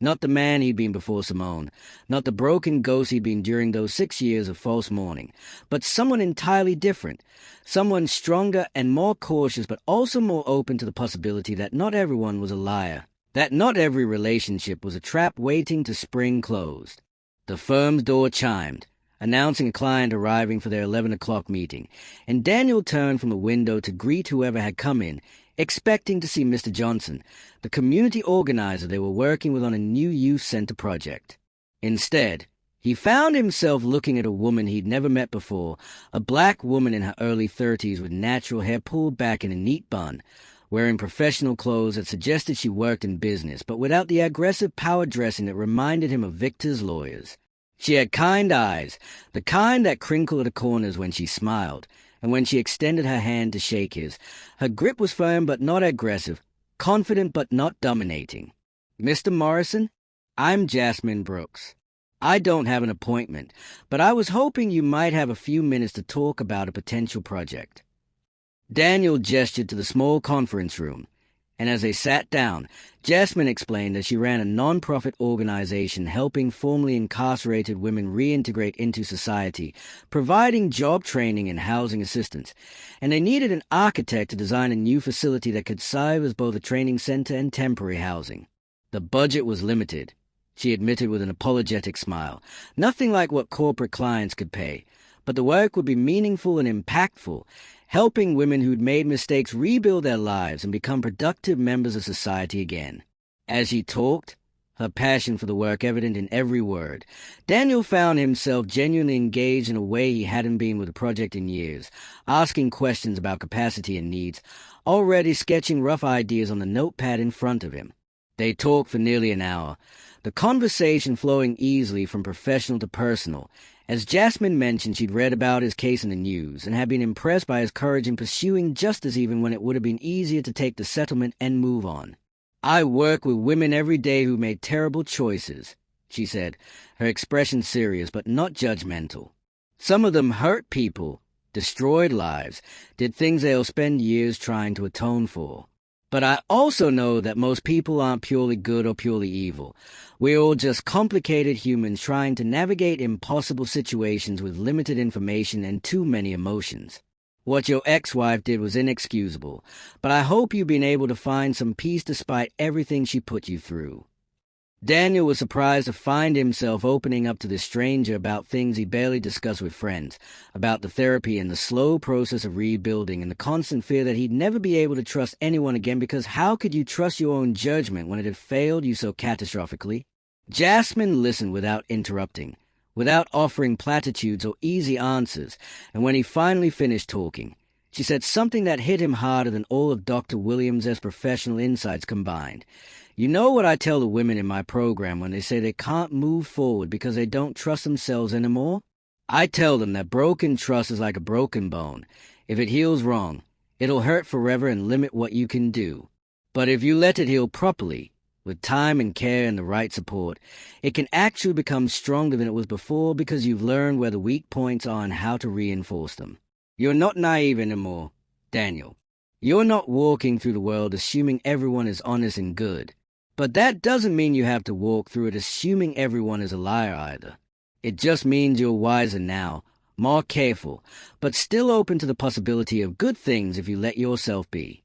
Not the man he'd been before Simone, not the broken ghost he'd been during those 6 years of false mourning, but someone entirely different, someone stronger and more cautious, but also more open to the possibility that not everyone was a liar, that not every relationship was a trap waiting to spring closed. The firm's door chimed, announcing a client arriving for their 11 o'clock meeting, and Daniel turned from the window to greet whoever had come in, expecting to see Mr. Johnson, the community organizer they were working with on a new youth center project. Instead, he found himself looking at a woman he'd never met before, a black woman in her early 30s with natural hair pulled back in a neat bun, wearing professional clothes that suggested she worked in business, but without the aggressive power dressing that reminded him of Victor's lawyers. She had kind eyes, the kind that crinkled at the corners when she smiled, and when she extended her hand to shake his, her grip was firm but not aggressive, confident but not dominating. "Mr. Morrison, I'm Jasmine Brooks. I don't have an appointment, but I was hoping you might have a few minutes to talk about a potential project." Daniel gestured to the small conference room. And as they sat down, Jasmine explained that she ran a non-profit organization helping formerly incarcerated women reintegrate into society, providing job training and housing assistance, and they needed an architect to design a new facility that could serve as both a training center and temporary housing. The budget was limited, she admitted with an apologetic smile, nothing like what corporate clients could pay, but the work would be meaningful and impactful, helping women who'd made mistakes rebuild their lives and become productive members of society again. As she talked, her passion for the work evident in every word, Daniel found himself genuinely engaged in a way he hadn't been with the project in years, asking questions about capacity and needs, already sketching rough ideas on the notepad in front of him. They talked for nearly an hour, the conversation flowing easily from professional to personal. As Jasmine mentioned, she'd read about his case in the news and had been impressed by his courage in pursuing justice even when it would have been easier to take the settlement and move on. "I work with women every day who made terrible choices," she said, her expression serious but not judgmental. "Some of them hurt people, destroyed lives, did things they'll spend years trying to atone for. But I also know that most people aren't purely good or purely evil. We're all just complicated humans trying to navigate impossible situations with limited information and too many emotions. What your ex-wife did was inexcusable, but I hope you've been able to find some peace despite everything she put you through." Daniel was surprised to find himself opening up to this stranger about things he barely discussed with friends, about the therapy and the slow process of rebuilding and the constant fear that he'd never be able to trust anyone again because how could you trust your own judgment when it had failed you so catastrophically? Jasmine listened without interrupting, without offering platitudes or easy answers, and when he finally finished talking, she said something that hit him harder than all of Dr. Williams' professional insights combined. "You know what I tell the women in my program when they say they can't move forward because they don't trust themselves anymore? I tell them that broken trust is like a broken bone. If it heals wrong, it'll hurt forever and limit what you can do. But if you let it heal properly, with time and care and the right support, it can actually become stronger than it was before because you've learned where the weak points are and how to reinforce them. You're not naive anymore, Daniel. You're not walking through the world assuming everyone is honest and good. But that doesn't mean you have to walk through it assuming everyone is a liar either. It just means you're wiser now, more careful, but still open to the possibility of good things if you let yourself be."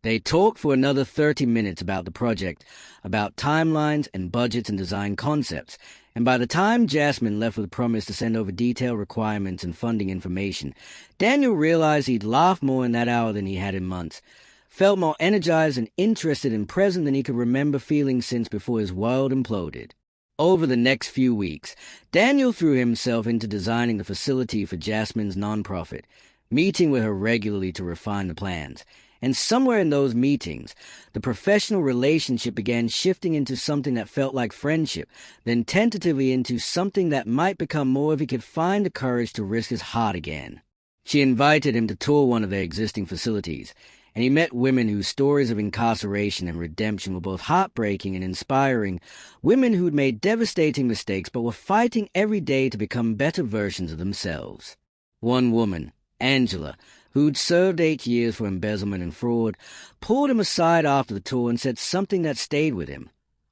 They talked for another 30 minutes about the project, about timelines and budgets and design concepts, and by the time Jasmine left with a promise to send over detailed requirements and funding information, Daniel realized he'd laughed more in that hour than he had in months, felt more energized and interested and present than he could remember feeling since before his world imploded. Over the next few weeks, Daniel threw himself into designing the facility for Jasmine's nonprofit, meeting with her regularly to refine the plans. And somewhere in those meetings, the professional relationship began shifting into something that felt like friendship, then tentatively into something that might become more if he could find the courage to risk his heart again. She invited him to tour one of their existing facilities, and he met women whose stories of incarceration and redemption were both heartbreaking and inspiring, women who'd made devastating mistakes but were fighting every day to become better versions of themselves. One woman, Angela, who'd served 8 years for embezzlement and fraud, pulled him aside after the tour and said something that stayed with him.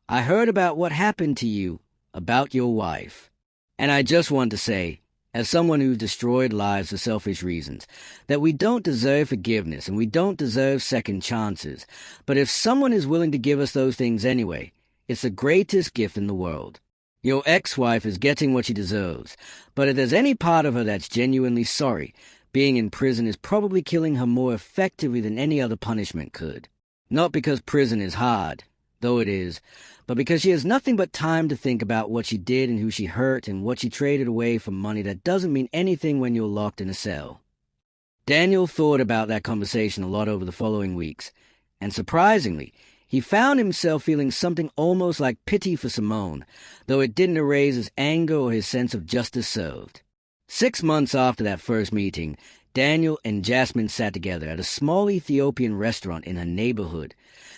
"I heard about what happened to you, about your wife. And I just want to say, as someone who's destroyed lives for selfish reasons, that we don't deserve forgiveness and we don't deserve second chances. But if someone is willing to give us those things anyway, it's the greatest gift in the world. Your ex-wife is getting what she deserves, but if there's any part of her that's genuinely sorry, being in prison is probably killing her more effectively than any other punishment could. Not because prison is hard, though it is, but because she has nothing but time to think about what she did and who she hurt and what she traded away for money that doesn't mean anything when you're locked in a cell." Daniel thought about that conversation a lot over the following weeks, and surprisingly, he found himself feeling something almost like pity for Simone, though it didn't erase his anger or his sense of justice served. 6 months after that first meeting, Daniel and Jasmine sat together at a small Ethiopian restaurant in her neighborhood,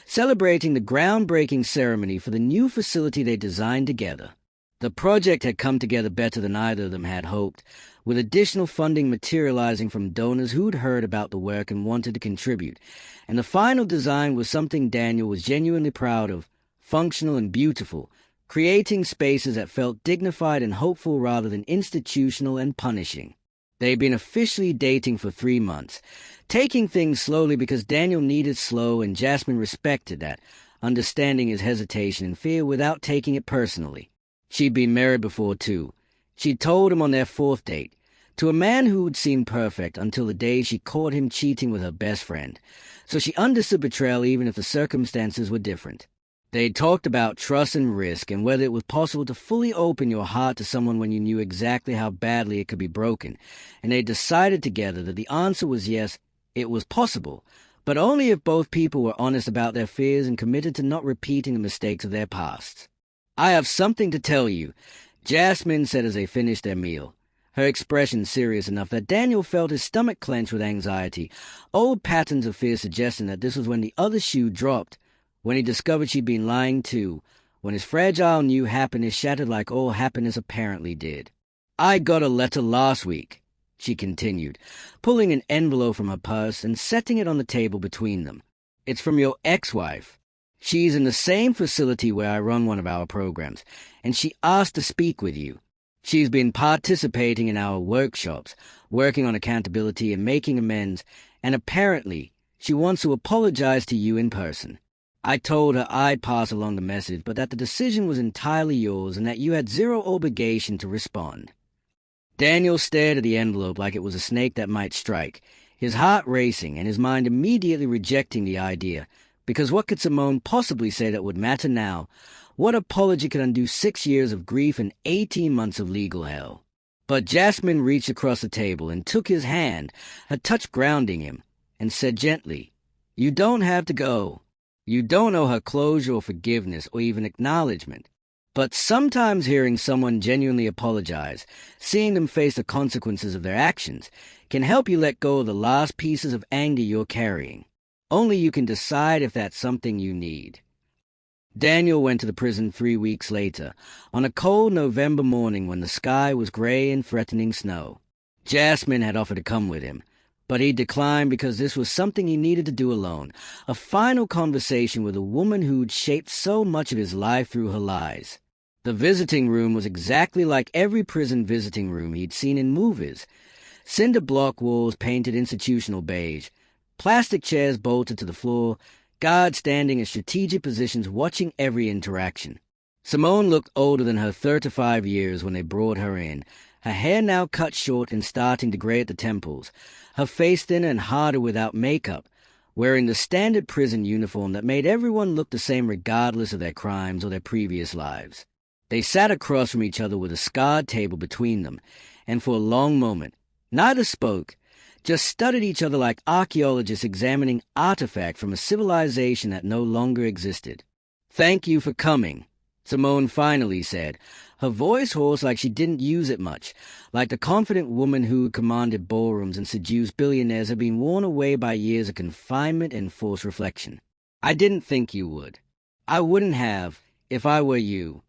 celebrating the groundbreaking ceremony for the new facility they designed together. The project had come together better than either of them had hoped, with additional funding materializing from donors who'd heard about the work and wanted to contribute, and the final design was something Daniel was genuinely proud of, functional and beautiful, creating spaces that felt dignified and hopeful rather than institutional and punishing. They'd been officially dating for 3 months, taking things slowly because Daniel needed slow and Jasmine respected that, understanding his hesitation and fear without taking it personally. She'd been married before, too. She'd told him on their 4th date, to a man who'd seemed perfect until the day she caught him cheating with her best friend. So she understood betrayal even if the circumstances were different. They'd talked about trust and risk and whether it was possible to fully open your heart to someone when you knew exactly how badly it could be broken, and they decided together that the answer was yes, it was possible, but only if both people were honest about their fears and committed to not repeating the mistakes of their pasts. "I have something to tell you," Jasmine said as they finished their meal, her expression serious enough that Daniel felt his stomach clench with anxiety, old patterns of fear suggesting that this was when the other shoe dropped, when he discovered she'd been lying too, when his fragile new happiness shattered like all happiness apparently did. "I got a letter last week," she continued, pulling an envelope from her purse and setting it on the table between them. "It's from your ex-wife. She's in the same facility where I run one of our programs, and she asked to speak with you. She's been participating in our workshops, working on accountability and making amends, and apparently she wants to apologize to you in person. I told her I'd pass along the message, but that the decision was entirely yours and that you had zero obligation to respond." Daniel stared at the envelope like it was a snake that might strike, his heart racing and his mind immediately rejecting the idea, because what could Simone possibly say that would matter now? What apology could undo 6 years of grief and 18 months of legal hell? But Jasmine reached across the table and took his hand, her touch grounding him, and said gently, "You don't have to go. You don't owe her closure or forgiveness or even acknowledgement. But sometimes hearing someone genuinely apologize, seeing them face the consequences of their actions, can help you let go of the last pieces of anger you're carrying. Only you can decide if that's something you need." Daniel went to the prison 3 weeks later, on a cold November morning when the sky was gray and threatening snow. Jasmine had offered to come with him, but he declined because this was something he needed to do alone, a final conversation with a woman who'd shaped so much of his life through her lies. The visiting room was exactly like every prison visiting room he'd seen in movies. Cinder block walls painted institutional beige, plastic chairs bolted to the floor, guards standing in strategic positions watching every interaction. Simone looked older than her 35 years when they brought her in, her hair now cut short and starting to gray at the temples, her face thinner and harder without makeup, wearing the standard prison uniform that made everyone look the same regardless of their crimes or their previous lives. They sat across from each other with a scarred table between them, and for a long moment, neither spoke, just studied each other like archaeologists examining artifact from a civilization that no longer existed. "Thank you for coming," Simone finally said, her voice hoarse like she didn't use it much, like the confident woman who commanded ballrooms and seduced billionaires had been worn away by years of confinement and forced reflection. "I didn't think you would. I wouldn't have, if I were you."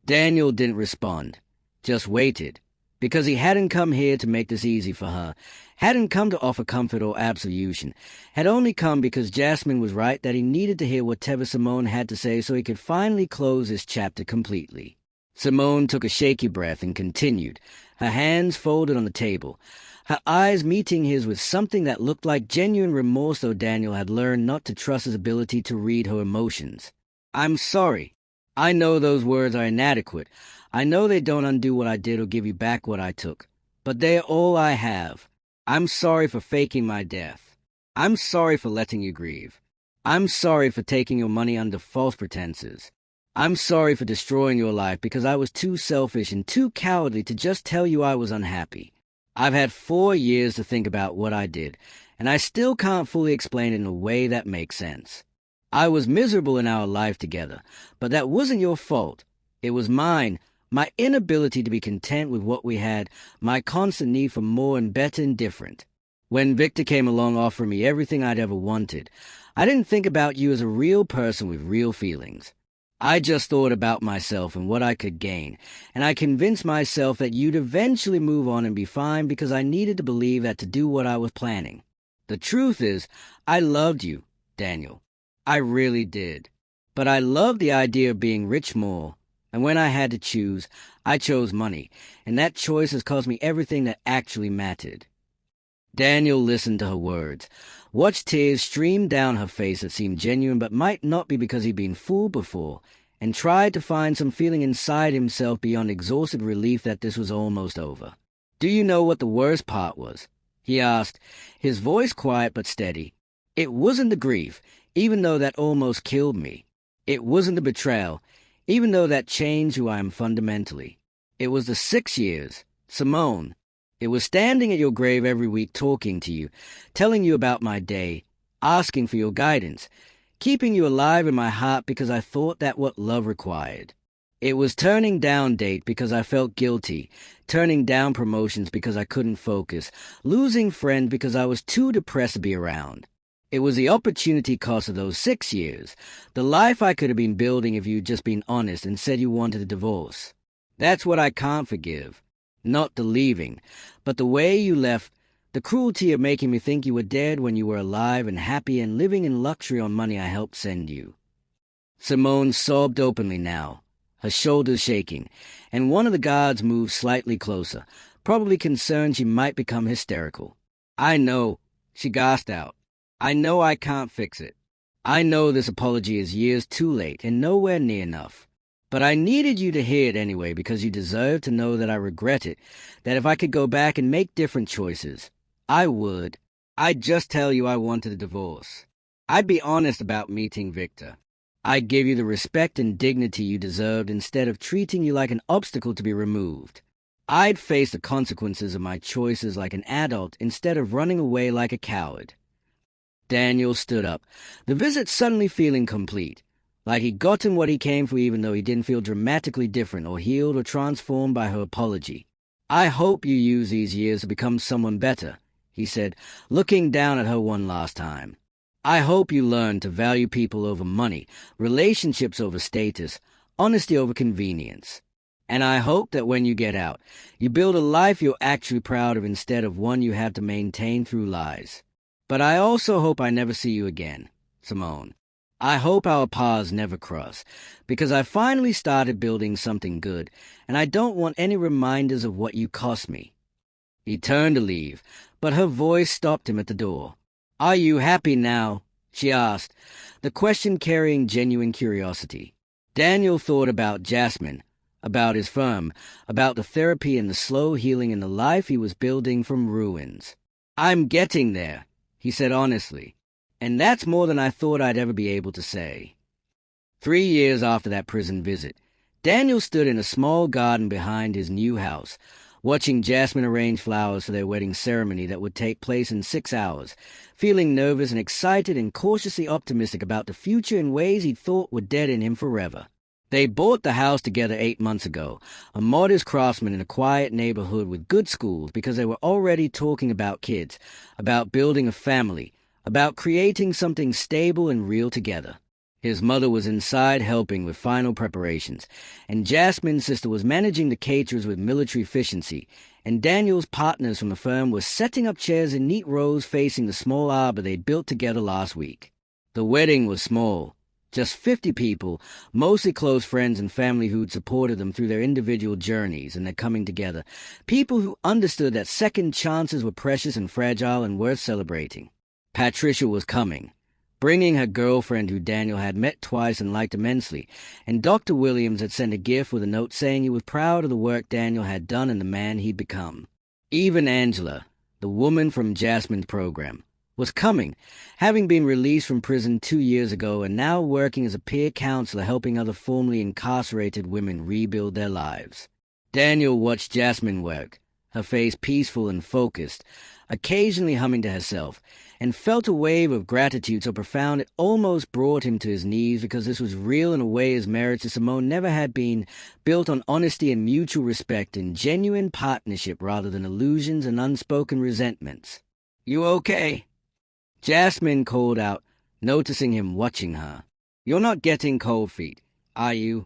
Daniel didn't respond, just waited, because he hadn't come here to make this easy for her, hadn't come to offer comfort or absolution, had only come because Jasmine was right that he needed to hear whatever Simone had to say so he could finally close this chapter completely. Simone took a shaky breath and continued, her hands folded on the table, her eyes meeting his with something that looked like genuine remorse, though Daniel had learned not to trust his ability to read her emotions. "I'm sorry. I know those words are inadequate. I know they don't undo what I did or give you back what I took. But they're all I have. I'm sorry for faking my death. I'm sorry for letting you grieve. I'm sorry for taking your money under false pretenses. I'm sorry for destroying your life because I was too selfish and too cowardly to just tell you I was unhappy. I've had 4 years to think about what I did, and I still can't fully explain it in a way that makes sense. I was miserable in our life together, but that wasn't your fault. It was mine, my inability to be content with what we had, my constant need for more and better and different. When Victor came along offering me everything I'd ever wanted, I didn't think about you as a real person with real feelings. I just thought about myself and what I could gain, and I convinced myself that you'd eventually move on and be fine because I needed to believe that to do what I was planning. The truth is, I loved you, Daniel. I really did. But I loved the idea of being rich more, and when I had to choose, I chose money, and that choice has cost me everything that actually mattered. Daniel listened to her words, watched tears stream down her face that seemed genuine but might not be because he'd been fooled before, and tried to find some feeling inside himself beyond exhausted relief that this was almost over. "Do you know what the worst part was?" he asked, his voice quiet but steady. "It wasn't the grief, even though that almost killed me. It wasn't the betrayal, even though that changed who I am fundamentally. It was the 6 years, Simone. It was standing at your grave every week talking to you, telling you about my day, asking for your guidance, keeping you alive in my heart because I thought that what love required. It was turning down date because I felt guilty, turning down promotions because I couldn't focus, losing friends because I was too depressed to be around. It was the opportunity cost of those 6 years, the life I could have been building if you'd just been honest and said you wanted a divorce. That's what I can't forgive. Not the leaving, but the way you left, the cruelty of making me think you were dead when you were alive and happy and living in luxury on money I helped send you." Simone sobbed openly now, her shoulders shaking, and one of the guards moved slightly closer, probably concerned she might become hysterical. "I know," she gasped out. "I know I can't fix it. I know this apology is years too late and nowhere near enough. But I needed you to hear it anyway because you deserve to know that I regret it, that if I could go back and make different choices, I would. I'd just tell you I wanted a divorce. I'd be honest about meeting Victor. I'd give you the respect and dignity you deserved instead of treating you like an obstacle to be removed. I'd face the consequences of my choices like an adult instead of running away like a coward." Daniel stood up, the visit suddenly feeling complete. Like he'd gotten what he came for even though he didn't feel dramatically different or healed or transformed by her apology. "I hope you use these years to become someone better," he said, looking down at her one last time. "I hope you learn to value people over money, relationships over status, honesty over convenience. And I hope that when you get out, you build a life you're actually proud of instead of one you have to maintain through lies. But I also hope I never see you again, Simone. I hope our paths never cross, because I finally started building something good, and I don't want any reminders of what you cost me." He turned to leave, but her voice stopped him at the door. "Are you happy now?" she asked, the question carrying genuine curiosity. Daniel thought about Jasmine, about his firm, about the therapy and the slow healing and the life he was building from ruins. "I'm getting there," he said honestly. "And that's more than I thought I'd ever be able to say." 3 years after that prison visit, Daniel stood in a small garden behind his new house, watching Jasmine arrange flowers for their wedding ceremony that would take place in 6 hours, feeling nervous and excited and cautiously optimistic about the future in ways he'd thought were dead in him forever. They bought the house together 8 months ago, a modest craftsman in a quiet neighborhood with good schools, because they were already talking about kids, about building a family, about creating something stable and real together. His mother was inside helping with final preparations, and Jasmine's sister was managing the caterers with military efficiency, and Daniel's partners from the firm were setting up chairs in neat rows facing the small arbor they built together last week. The wedding was small, just 50 people, mostly close friends and family who'd supported them through their individual journeys and their coming together, people who understood that second chances were precious and fragile and worth celebrating. Patricia was coming, bringing her girlfriend who Daniel had met twice and liked immensely, and Dr. Williams had sent a gift with a note saying he was proud of the work Daniel had done and the man he'd become. Even Angela, the woman from Jasmine's program, was coming, having been released from prison 2 years ago and now working as a peer counselor helping other formerly incarcerated women rebuild their lives. Daniel watched Jasmine work, her face peaceful and focused, occasionally humming to herself, and felt a wave of gratitude so profound it almost brought him to his knees because this was real in a way his marriage to Simone never had been, built on honesty and mutual respect and genuine partnership rather than illusions and unspoken resentments. "You okay?" Jasmine called out, noticing him watching her. "You're not getting cold feet. Are you?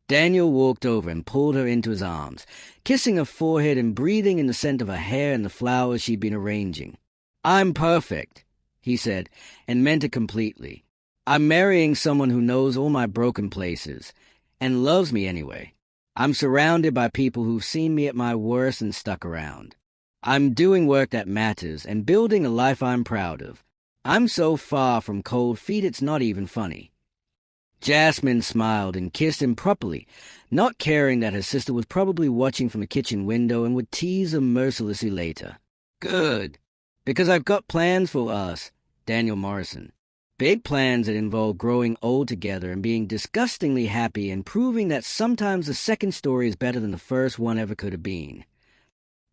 Daniel walked over and pulled her into his arms, kissing her forehead and breathing in the scent of her hair and the flowers she'd been arranging. I'm perfect, he said, and meant it completely. I'm marrying someone who knows all my broken places, and loves me anyway. I'm surrounded by people who've seen me at my worst and stuck around. I'm doing work that matters and building a life I'm proud of. I'm so far from cold feet it's not even funny. Jasmine smiled and kissed him properly, not caring that her sister was probably watching from the kitchen window and would tease her mercilessly later. Good, because I've got plans for us, Daniel Morrison. Big plans that involve growing old together and being disgustingly happy and proving that sometimes the second story is better than the first one ever could have been.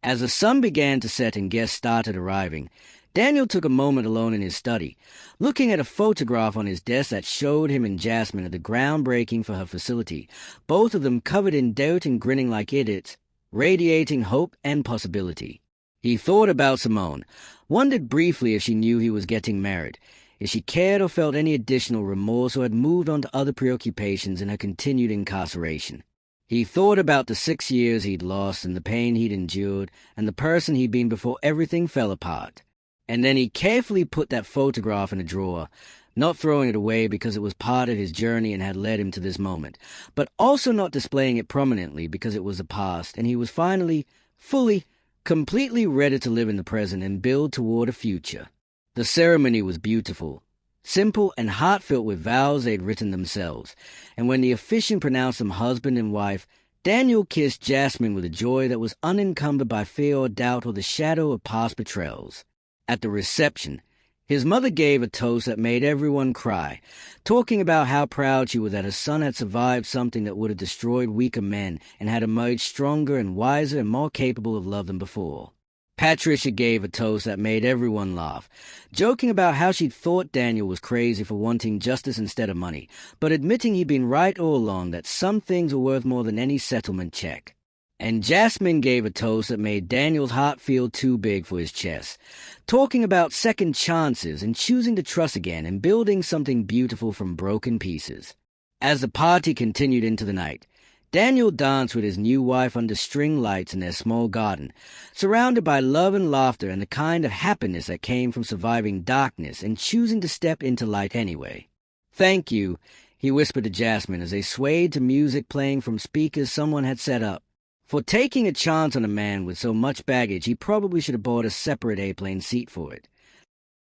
As the sun began to set and guests started arriving, Daniel took a moment alone in his study, looking at a photograph on his desk that showed him and Jasmine at the groundbreaking for her facility, both of them covered in dirt and grinning like idiots, radiating hope and possibility. He thought about Simone, wondered briefly if she knew he was getting married, if she cared or felt any additional remorse or had moved on to other preoccupations in her continued incarceration. He thought about the 6 years he'd lost and the pain he'd endured and the person he'd been before everything fell apart. And then he carefully put that photograph in a drawer, not throwing it away because it was part of his journey and had led him to this moment, but also not displaying it prominently because it was the past and he was finally, fully, completely ready to live in the present and build toward a future. The ceremony was beautiful, simple and heartfelt with vows they'd written themselves, and when the officiant pronounced them husband and wife, Daniel kissed Jasmine with a joy that was unencumbered by fear or doubt or the shadow of past betrayals. At the reception, his mother gave a toast that made everyone cry, talking about how proud she was that her son had survived something that would have destroyed weaker men and had emerged stronger and wiser and more capable of love than before. Patricia gave a toast that made everyone laugh, joking about how she'd thought Daniel was crazy for wanting justice instead of money, but admitting he'd been right all along that some things were worth more than any settlement check. And Jasmine gave a toast that made Daniel's heart feel too big for his chest, talking about second chances and choosing to trust again and building something beautiful from broken pieces. As the party continued into the night, Daniel danced with his new wife under string lights in their small garden, surrounded by love and laughter and the kind of happiness that came from surviving darkness and choosing to step into light anyway. Thank you, he whispered to Jasmine as they swayed to music playing from speakers someone had set up. For taking a chance on a man with so much baggage, he probably should have bought a separate airplane seat for it.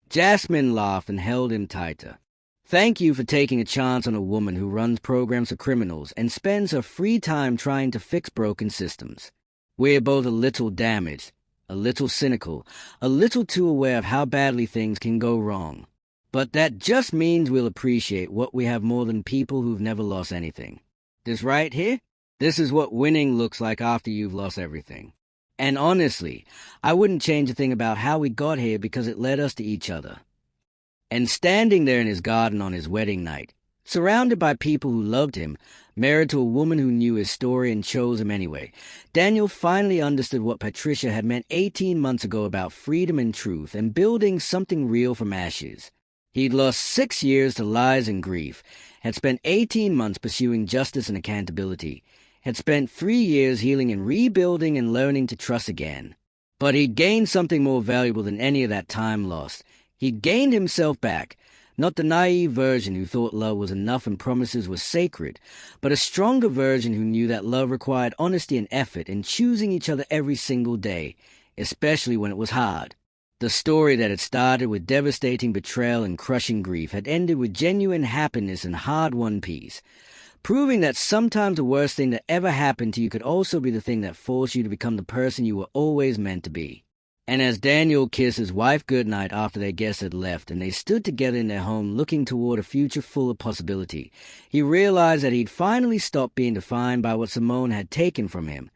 Jasmine laughed and held him tighter. Thank you for taking a chance on a woman who runs programs for criminals and spends her free time trying to fix broken systems. We're both a little damaged, a little cynical, a little too aware of how badly things can go wrong. But that just means we'll appreciate what we have more than people who've never lost anything. This right here? This is what winning looks like after you've lost everything. And honestly, I wouldn't change a thing about how we got here because it led us to each other. And standing there in his garden on his wedding night, surrounded by people who loved him, married to a woman who knew his story and chose him anyway, Daniel finally understood what Patricia had meant 18 months ago about freedom and truth and building something real from ashes. He'd lost 6 years to lies and grief, had spent 18 months pursuing justice and accountability, had spent 3 years healing and rebuilding and learning to trust again. But he'd gained something more valuable than any of that time lost. He'd gained himself back, not the naive version who thought love was enough and promises were sacred, but a stronger version who knew that love required honesty and effort and choosing each other every single day, especially when it was hard. The story that had started with devastating betrayal and crushing grief had ended with genuine happiness and hard-won peace, proving that sometimes the worst thing that ever happened to you could also be the thing that forced you to become the person you were always meant to be. And as Daniel kissed his wife goodnight after their guests had left and they stood together in their home looking toward a future full of possibility, he realized that he'd finally stopped being defined by what Simone had taken from him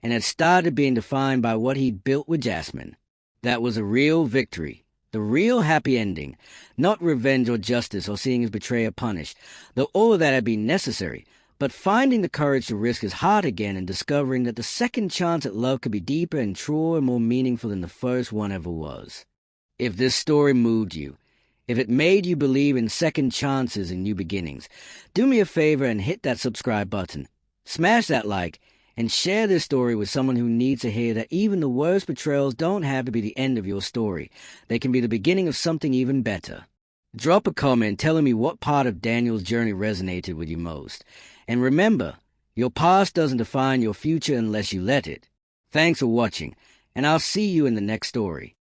and had started being defined by what he'd built with Jasmine. That was a real victory. The real happy ending, not revenge or justice or seeing his betrayer punished, though all of that had been necessary, but finding the courage to risk his heart again and discovering that the second chance at love could be deeper and truer and more meaningful than the first one ever was. If this story moved you, If it made you believe in second chances and new beginnings, do me a favor and hit that subscribe button. Smash that like, and share this story with someone who needs to hear that even the worst betrayals don't have to be the end of your story. They can be the beginning of something even better. Drop a comment telling me what part of Daniel's journey resonated with you most. And remember, your past doesn't define your future unless you let it. Thanks for watching, and I'll see you in the next story.